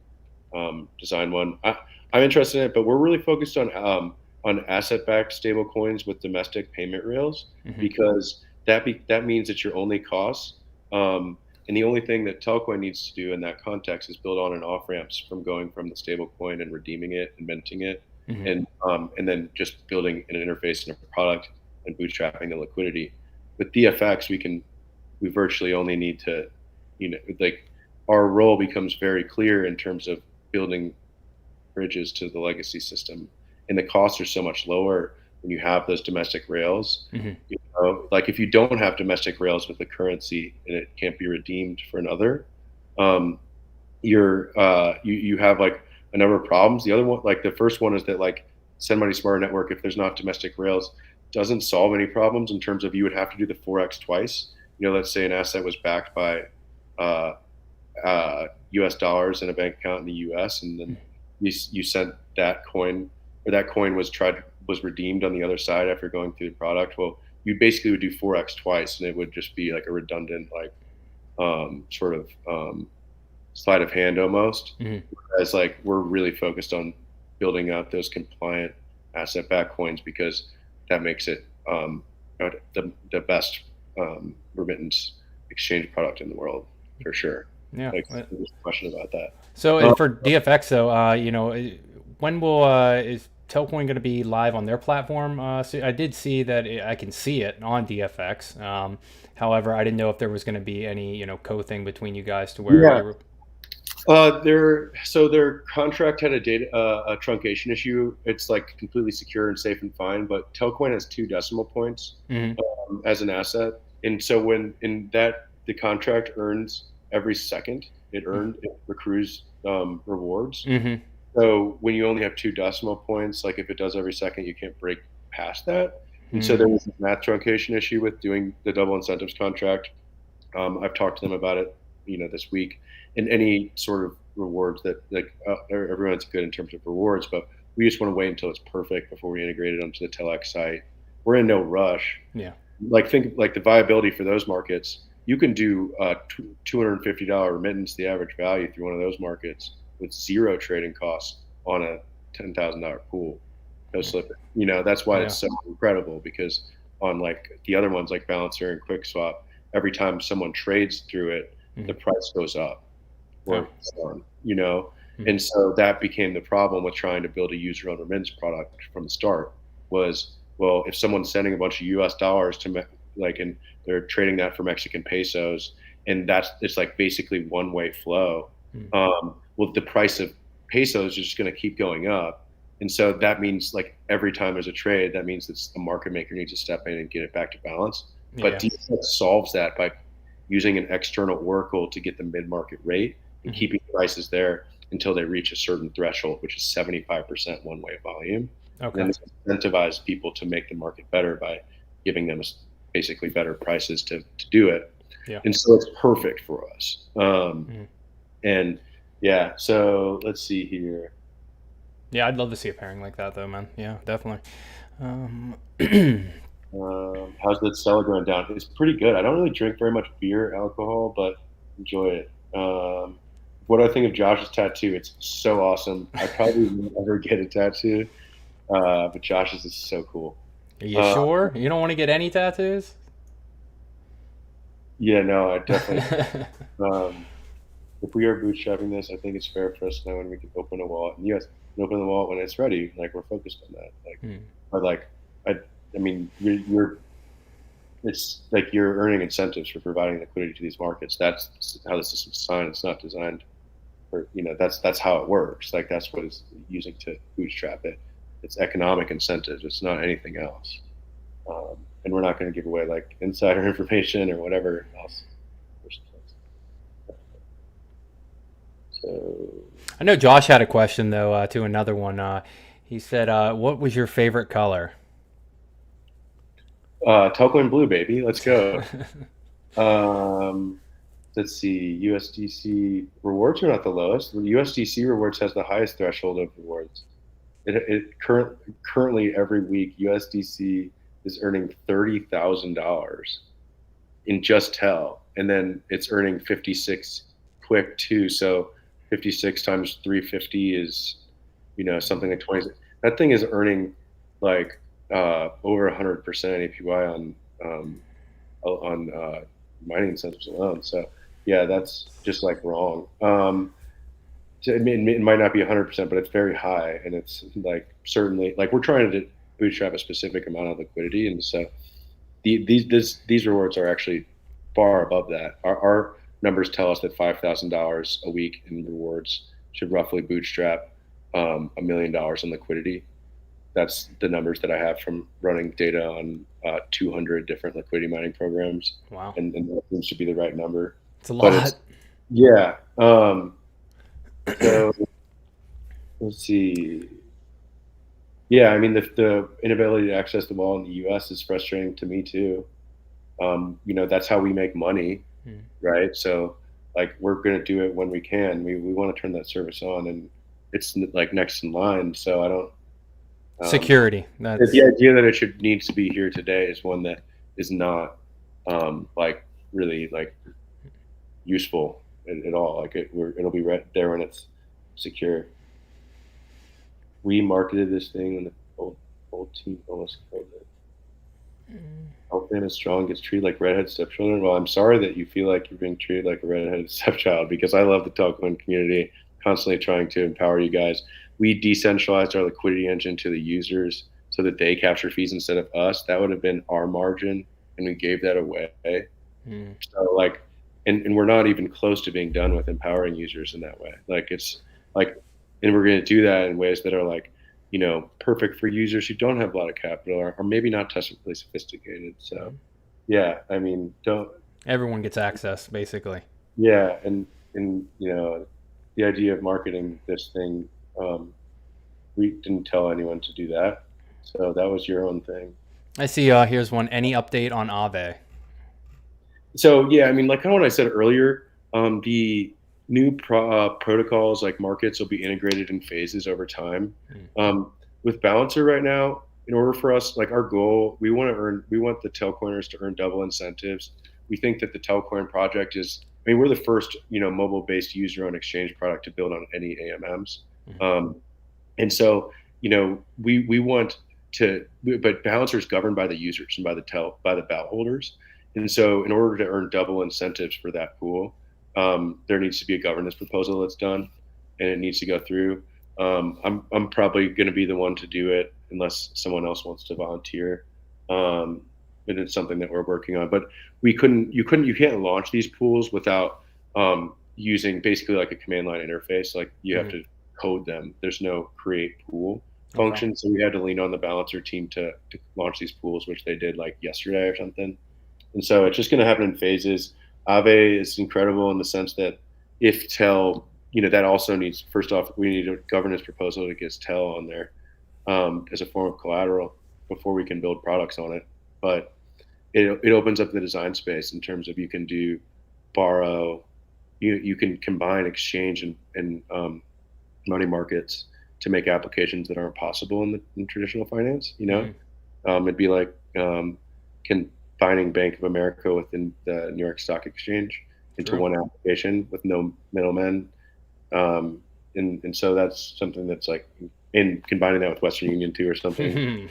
design one, I'm interested in it. But we're really focused on asset-backed stable coins with domestic payment rails Mm-hmm. because that means that your only costs and the only thing that Telcoin needs to do in that context is build on and off ramps from going from the stable coin and redeeming it and minting it Mm-hmm. and then just building an interface and a product and bootstrapping the liquidity. With DFX, we virtually only need to, like our role becomes very clear in terms of building bridges to the legacy system, and the costs are so much lower when you have those domestic rails. Mm-hmm. Like if you don't have domestic rails with the currency and it can't be redeemed for another, um, you have like a number of problems. The other one, like the first one, is that like Send Money Smarter Network, if there's not domestic rails, doesn't solve any problems in terms of you would have to do the 4x twice. Let's say an asset was backed by uh, U.S. dollars in a bank account in the U.S. and then you sent that coin, or that coin was redeemed on the other side after going through the product. Well, you basically would do 4x twice, and it would just be like a redundant like sort of sleight of hand almost. Mm-hmm. Whereas like we're really focused on building out those compliant asset-backed coins because that makes it the best remittance exchange product in the world for sure. Yeah. Like, there's a question about that. So for DFX though, when will is Telcoin going to be live on their platform? So I did see that I can see it on DFX. However, I didn't know if there was going to be any co-thing between you guys to where Yeah. you were. Their contract had a truncation issue. It's like completely secure and safe and fine, but Telcoin has 2 decimal points as an asset, and so when in that the contract earns every second it accrues rewards. Mm-hmm. So when you only have 2 decimal points, like if it does every second, you can't break past that. And so there was a math truncation issue with doing the double incentives contract. I've talked to them about it, this week, and any sort of rewards that like everyone's good in terms of rewards, but we just want to wait until it's perfect before we integrate it onto the Telex site. We're in no rush. Yeah. Like think like the viability for those markets. You can do $250 remittance, the average value through one of those markets with 0 trading costs on a $10,000 pool. No slip it. That's why it's so incredible, because on like the other ones like Balancer and QuickSwap, every time someone trades through it, the price goes up or down, and so that became the problem with trying to build a user-owned remittance product from the start was, well, if someone's sending a bunch of US dollars to and they're trading that for Mexican pesos, and it's like basically one-way flow. Well, the price of pesos is just going to keep going up, and so that means like every time there's a trade, that means that the market maker needs to step in and get it back to balance. But DFX solves that by using an external oracle to get the mid-market rate and keeping prices there until they reach a certain threshold, which is 75% one-way volume. Okay. And then incentivize people to make the market better by giving them basically better prices to do it. Yeah. And so it's perfect for us. And yeah, so let's see here. Yeah, I'd love to see a pairing like that though, man. Yeah, definitely. How's that cellar going down? It's pretty good. I don't really drink very much beer, alcohol, but enjoy it. What do I think of Josh's tattoo? It's so awesome. I probably won't ever get a tattoo, but Josh's is so cool. Are you sure? You don't want to get any tattoos? Yeah, no, I definitely. If we are bootstrapping this, I think it's fair for us to know when we can open a wallet. And yes, open the wallet when it's ready. Like we're focused on that. But like, I mean, it's like you're earning incentives for providing liquidity to these markets. That's how the system's designed. It's not designed for, that's how it works. Like that's what it's using to bootstrap it. It's economic incentives. It's not anything else. And we're not going to give away like insider information or whatever else. So I know Josh had a question though to another one. He said, "What was your favorite color?" Telcoin Blue, baby. Let's go. Um, let's see. USDC rewards are not the lowest. The USDC rewards has the highest threshold of rewards. Currently every week USDC is earning $30,000 in just Tell, and then it's earning 56 quick too. So 56 times 350 is, something like 20. That thing is earning like over 100% APY on mining incentives alone. So yeah, that's just like wrong. So it might not be 100%, but it's very high, and it's like certainly like we're trying to bootstrap a specific amount of liquidity, and so these rewards are actually far above that. Our numbers tell us that $5,000 a week in rewards should roughly bootstrap $1 million in liquidity. That's the numbers that I have from running data on 200 different liquidity mining programs, Wow, and that seems to be the right number. it's a But lot. yeah. So let's see. Yeah, I mean the inability to access the wall in the U.S. is frustrating to me too. That's how we make money, Hmm. right? So like we're gonna do it when we can. We want to turn that service on, and it's like next in line. So I don't. Security. The That's idea that it should needs to be here today is one that is not like really like useful at all. Like it'll be right there when it's secure. We marketed this thing when the old team almost killed it. How fan is strong gets treated like redhead stepchildren. Well, I'm sorry that you feel like you're being treated like a redheaded stepchild, because I love the Telcoin community, constantly trying to empower you guys. We decentralized our liquidity engine to the users so that they capture fees instead of us. That would have been our margin, and we gave that away. hmm. So like, and we're not even close to being done with empowering users in that way. Like it's like, and we're going to do that in ways that are like, perfect for users who don't have a lot of capital, or maybe not technically sophisticated. So yeah, I mean, don't, Everyone gets access, basically. yeah. And, the idea of marketing this thing, um, we didn't tell anyone to do that. So that was your own thing. I see. Here's one. Any update on Aave? So yeah, I mean, like kind of what I said earlier, the new protocols like markets will be integrated in phases over time. Hmm. With Balancer right now, in order for us, like our goal, we want the Telcoiners to earn double incentives. We think that the Telcoin project is, I mean, we're the first, mobile-based user-owned exchange product to build on any AMMs. Hmm. And so, we want to, but Balancer is governed by the users and by the BAL holders. And so, in order to earn double incentives for that pool, there needs to be a governance proposal that's done, and it needs to go through. I'm probably going to be the one to do it unless someone else wants to volunteer. And it's something that we're working on. But you can't launch these pools without using basically like a command line interface. Like you have Hmm. to code them. There's no create pool Okay. function, so we had to lean on the Balancer team to launch these pools, which they did like yesterday or something. And so it's just going to happen in phases. Aave is incredible in the sense that if Tell, that also needs, first off, we need a governance proposal that gets Tell on there as a form of collateral before we can build products on it. But it opens up the design space in terms of you can do borrow, you can combine exchange and money markets to make applications that aren't possible in traditional finance. Hmm. It'd be like combining Bank of America within the New York Stock Exchange into True. one application with no middlemen. And so that's something that's like in combining that with Western Union too or something.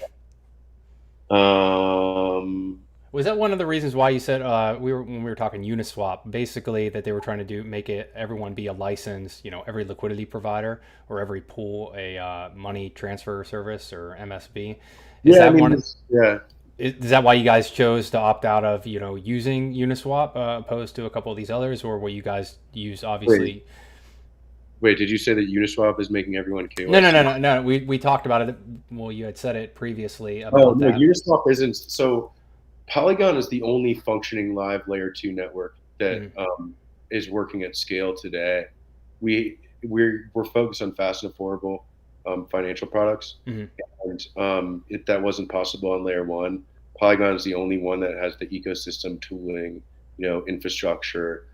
Um, Was that one of the reasons why you said when we were talking Uniswap, basically that they were trying to make it everyone be a licensed, every liquidity provider or every pool a money transfer service or MSB? Is yeah, I that mean, one? yeah. Is that why you guys chose to opt out of using Uniswap opposed to a couple of these others, or what you guys use Wait, obviously? wait. Did you say that Uniswap is making everyone No, no, no, KYC? no, no. We talked about it. Well, you had said it previously Oh about no, that. Uniswap isn't. So Polygon is the only functioning live layer 2 network that Mm, is working at scale today. we're focused on fast and affordable financial products, Hmm. and that wasn't possible on layer one. Polygon is the only one that has the ecosystem tooling, infrastructure,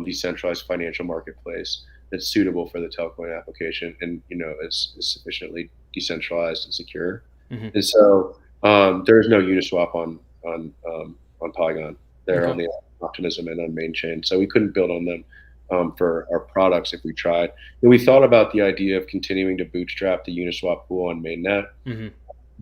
decentralized financial marketplace that's suitable for the Telcoin application, and is sufficiently decentralized and secure. Hmm. And so there is no Uniswap on Polygon. They're Okay. only on Optimism and on main chain, so we couldn't build on them for our products if we tried. And we thought about the idea of continuing to bootstrap the Uniswap pool on mainnet, Hmm.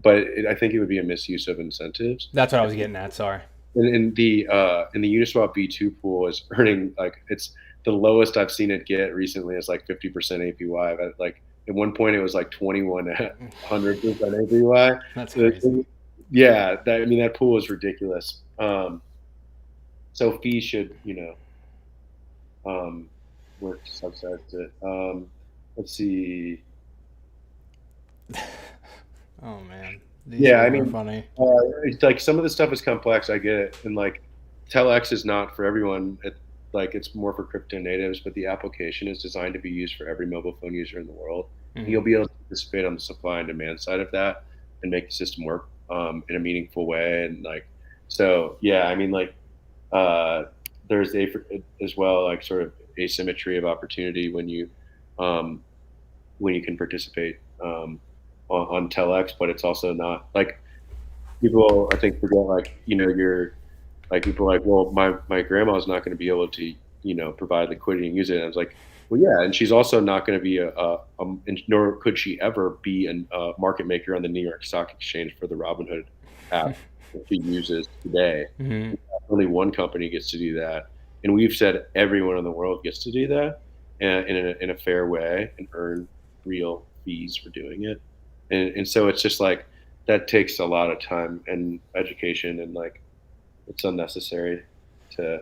but I think it would be a misuse of incentives. That's what I was getting at. Sorry. In the Uniswap V2 pool is earning, like, it's the lowest I've seen it get recently is like 50% APY. But like at one point it was like 2100% APY. That's crazy. Yeah, that pool is ridiculous. So fees should work to subsidize it. Let's see. Oh man, these Yeah, I people are mean, funny. it's like some of the stuff is complex. I get it, and like Telex is not for everyone. It's more for crypto natives, but the application is designed to be used for every mobile phone user in the world. And Hmm. you'll be able to participate on the supply and demand side of that and make the system work in a meaningful way. And like, so yeah, I mean, like, uh, there's as well, like, sort of asymmetry of opportunity um, when you can participate on Telex, but it's also not like people I think forget, like, you're like, people are like, well, my grandma's not going to be able to provide liquidity and use it. And I was like, well, yeah, and she's also not going to be nor could she ever be a market maker on the New York Stock Exchange for the Robinhood app that she uses today. Hmm. Only one company gets to do that, and we've said everyone in the world gets to do that, and in a fair way, and earn real fees for doing it. And so it's just like that takes a lot of time and education, and like it's unnecessary to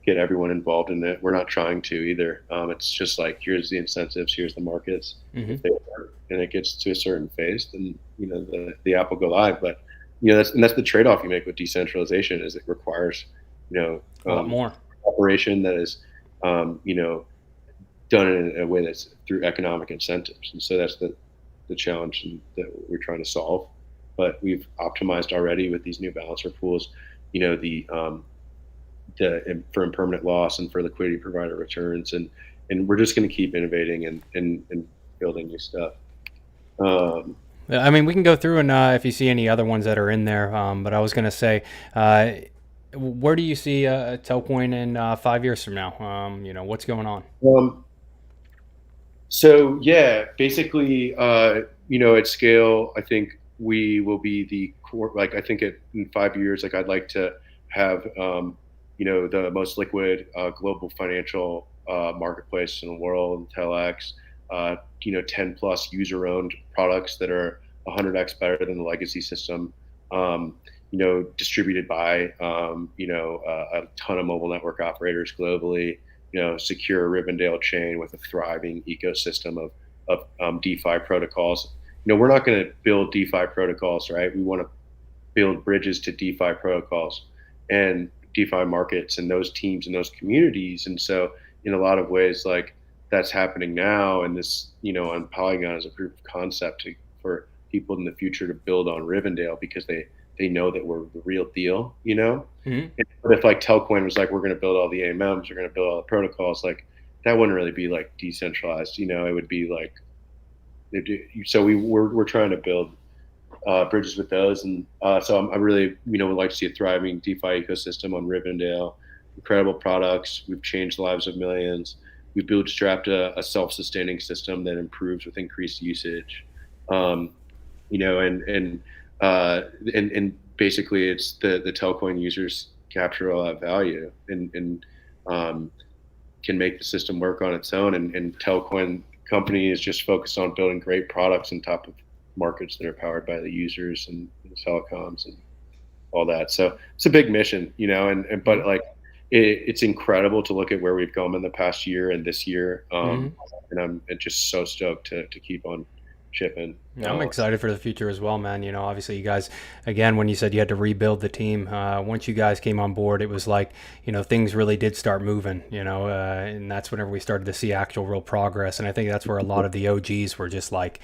get everyone involved in it. We're not trying to either. It's just like, here's the incentives, here's the markets. Hmm. If they work and it gets to a certain phase, then the app will go live. But that's the trade-off you make with decentralization, is it requires A lot more. operation that is done in a way that's through economic incentives. And so that's the challenge that we're trying to solve. But we've optimized already with these new balancer pools, for impermanent loss and for liquidity provider returns, and we're just going to keep innovating and building new stuff. Um, I mean, we can go through and if you see any other ones that are in there. But I was gonna say, where do you see Telcoin in 5 years from now? What's going on? um, so yeah, basically, at scale, I think we will be the core. Like, I think in 5 years, like, I'd like to have the most liquid global financial marketplace in the world, Telex. 10 plus user owned products that are 100x better than the legacy system. Distributed by a ton of mobile network operators globally. Secure Rivendell chain with a thriving ecosystem of DeFi protocols. We're not going to build DeFi protocols, right? We want to build bridges to DeFi protocols and DeFi markets and those teams and those communities. And so, in a lot of ways, like, that's happening now. And this, on Polygon, as a proof of concept for people in the future to build on Rivendell, because they know that we're the real deal. Hmm. But if like Telcoin was like, we're going to build all the AMMs, we're going to build all the protocols, like, that wouldn't really be like decentralized. It would be like, so we're trying to build bridges with those, and so I really would like to see a thriving DeFi ecosystem on Rivendell. Incredible products. We've changed the lives of millions. We've bootstrapped a self-sustaining system that improves with increased usage. Um, and basically, it's the Telcoin users capture a lot of value and can make the system work on its own. And Telcoin company is just focused on building great products on top of markets that are powered by the users and telecoms and all that. So it's a big mission, but like, it's incredible to look at where we've come in the past year and this year. Hmm. And I'm just so stoked to keep on shipping. Yeah, I'm excited for the future as well, man. Obviously, you guys, again, when you said you had to rebuild the team, once you guys came on board, it was like, things really did start moving, and that's whenever we started to see actual real progress. And I think that's where a lot of the OGs were just like,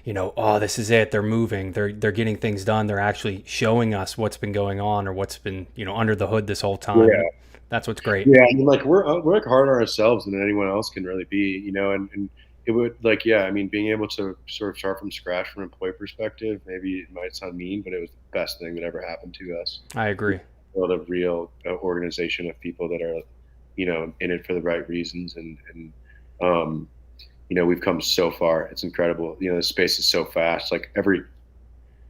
oh, this is it. They're moving. They're getting things done. They're actually showing us what's been going on or what's been, under the hood this whole time. Yeah. And that's what's great. Yeah, I mean, like we're like harder on ourselves than anyone else can really be, and it would like yeah, I mean, being able to sort of start from scratch from an employee perspective, maybe it might sound mean, but it was the best thing that ever happened to us. I agree. Build a real organization of people that are, in it for the right reasons, and um, we've come so far. It's incredible. The space is so fast. Like every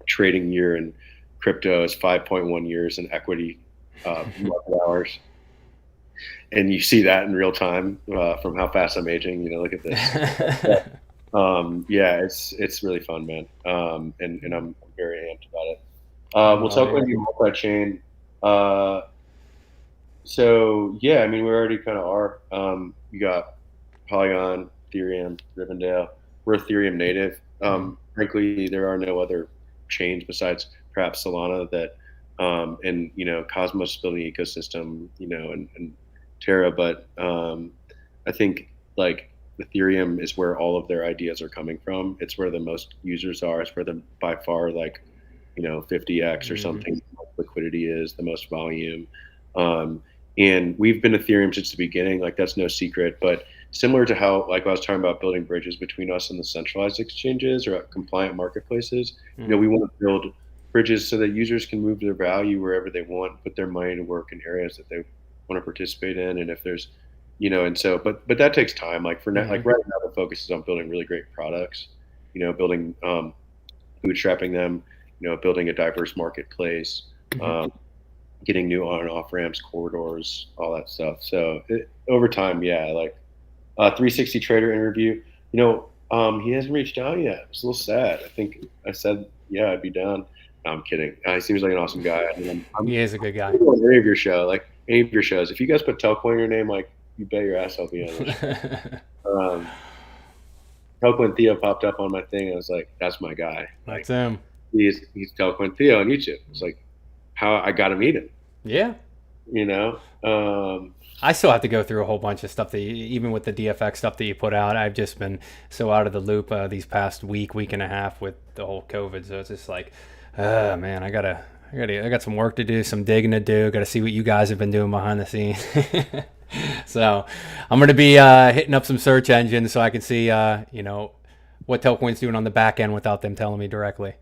trading year in crypto is 5.1 years in equity market hours. And you see that in real time from how fast I'm aging. Look at this. Yeah, it's really fun, man. And I'm very amped about it. We'll talk about your multi-chain. So yeah, I mean, we already kind of are. You got Polygon, Ethereum, Rivendell. We're Ethereum native. Frankly, there are no other chains besides perhaps Solana that, and Cosmos is building an ecosystem, and Terra, but I think like Ethereum is where all of their ideas are coming from. It's where the most users are. It's where the by far 50x or something liquidity is, the most volume. And we've been Ethereum since the beginning. Like that's no secret. But similar to how like I was talking about building bridges between us and the centralized exchanges or compliant marketplaces, we want to build bridges so that users can move their value wherever they want, put their money to work in areas that they want to participate in. And if there's and so but that takes time. Like for now, like right now the focus is on building really great products, building bootstrapping them, building a diverse marketplace, getting new on and off ramps, corridors, all that stuff. So over time, yeah, like 360 trader interview, he hasn't reached out yet. It's a little sad. I think I said yeah I'd be down. No, I'm kidding. He seems like an awesome guy. I mean, he is a good guy. Any of your show, like any of your shows, if you guys put Telcoin in your name, like you bet your ass I'll be on it. Telcoin Theo popped up on my thing. I was like, that's my guy. That's him. He's Telcoin Theo on YouTube. It's like how I got to meet him. Yeah. I still have to go through a whole bunch of stuff that even with the DFX stuff that you put out, I've just been so out of the loop these past week and a half with the whole COVID. So it's just like, man, I got some work to do, some digging to do. Got to see what you guys have been doing behind the scenes. So I'm going to be hitting up some search engines so I can see, what Telcoin's doing on the back end without them telling me directly.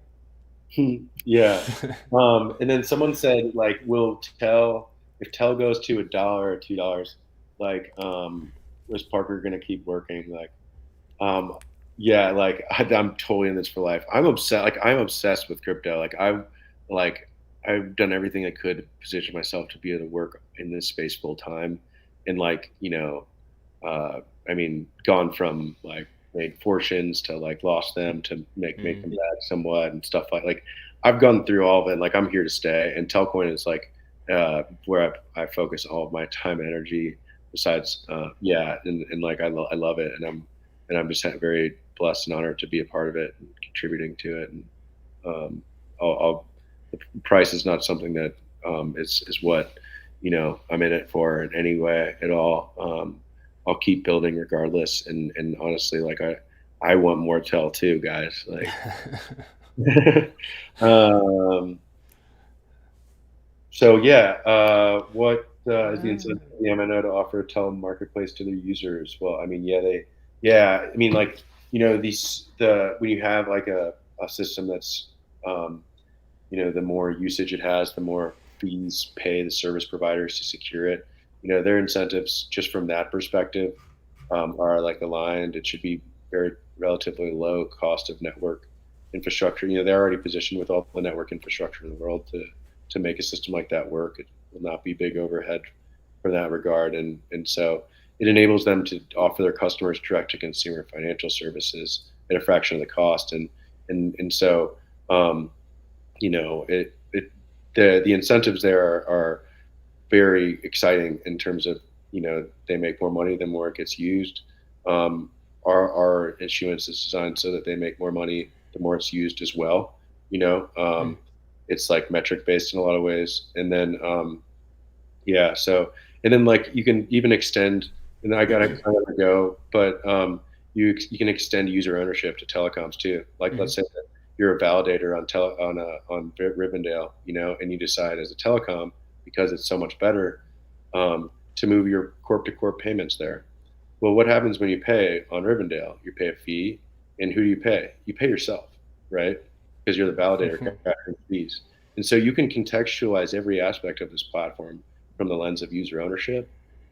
Yeah. And then someone said, like, if Tel goes to $1 or $2, like, was Parker going to keep working? Like, yeah, like I'm totally in this for life. I'm obsessed with crypto. I've done everything I could to position myself to be able to work in this space full time. And I mean, gone from like made fortunes to like lost them to make them back somewhat and stuff like I've gone through all of it. And, like I'm here to stay. And Telcoin is like where I focus all of my time and energy. Besides, yeah, and like I love it, and I'm just very blessed and honored to be a part of it and contributing to it. And the price is not something that is what I'm in it for in any way at all. I'll keep building regardless, and honestly, like I want more Tel too, guys. Like, so yeah, what is the incentive of the MNO to offer a Tel marketplace to their users? Well, I mean, I mean, like when you have like a system that's the more usage it has, the more fees pay the service providers to secure it. Their incentives just from that perspective are like aligned. It should be very relatively low cost of network infrastructure. They're already positioned with all the network infrastructure in the world to make a system like that work. It will not be big overhead for that regard. And so it enables them to offer their customers direct to consumer financial services at a fraction of the cost. And so, the incentives there are very exciting in terms of, they make more money the more it gets used. our issuance is designed so that they make more money the more it's used as well. You know, Mm. it's like metric based in a lot of ways. And then, yeah, so, and then like you can even extend, and I gotta go, but you can extend user ownership to telecoms too. Like Mhm. let's say that you're a validator on Rivendell, you know, and you decide as a telecom because it's so much better to move your corp to corp payments there. Well, what happens when you pay on Rivendell? You pay a fee, and who do you pay? You pay yourself, right? Because you're the validator capturing fees. And so you can contextualize every aspect of this platform from the lens of user ownership.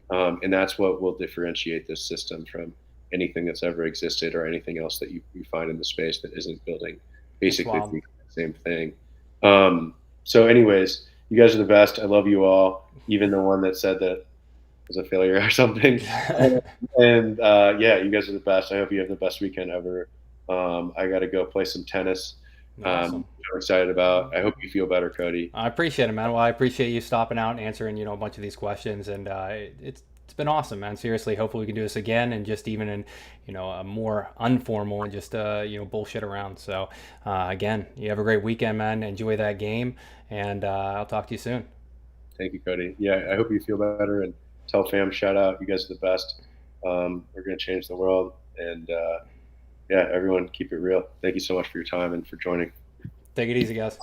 And that's what will differentiate this system from anything that's ever existed or anything else that you find in the space that isn't building That's basically wild. the same thing. So, anyways, you guys are the best. I love you all, even the one that said that was a failure or something. And yeah, you guys are the best. I hope you have the best weekend ever. I got to go play some tennis. Awesome. I'm excited about. I hope you feel better, Cody. I appreciate it, man. Well, I appreciate you stopping out and answering, a bunch of these questions, and it's been awesome, man. Seriously, hopefully we can do this again, and just even in, a more informal and just bullshit around. So, again, you have a great weekend, man. Enjoy that game, and I'll talk to you soon. Thank you, Cody. Yeah, I hope you feel better and tell fam shout out. You guys are the best. We're gonna change the world, and yeah, everyone keep it real. Thank you so much for your time and for joining. Take it easy, guys.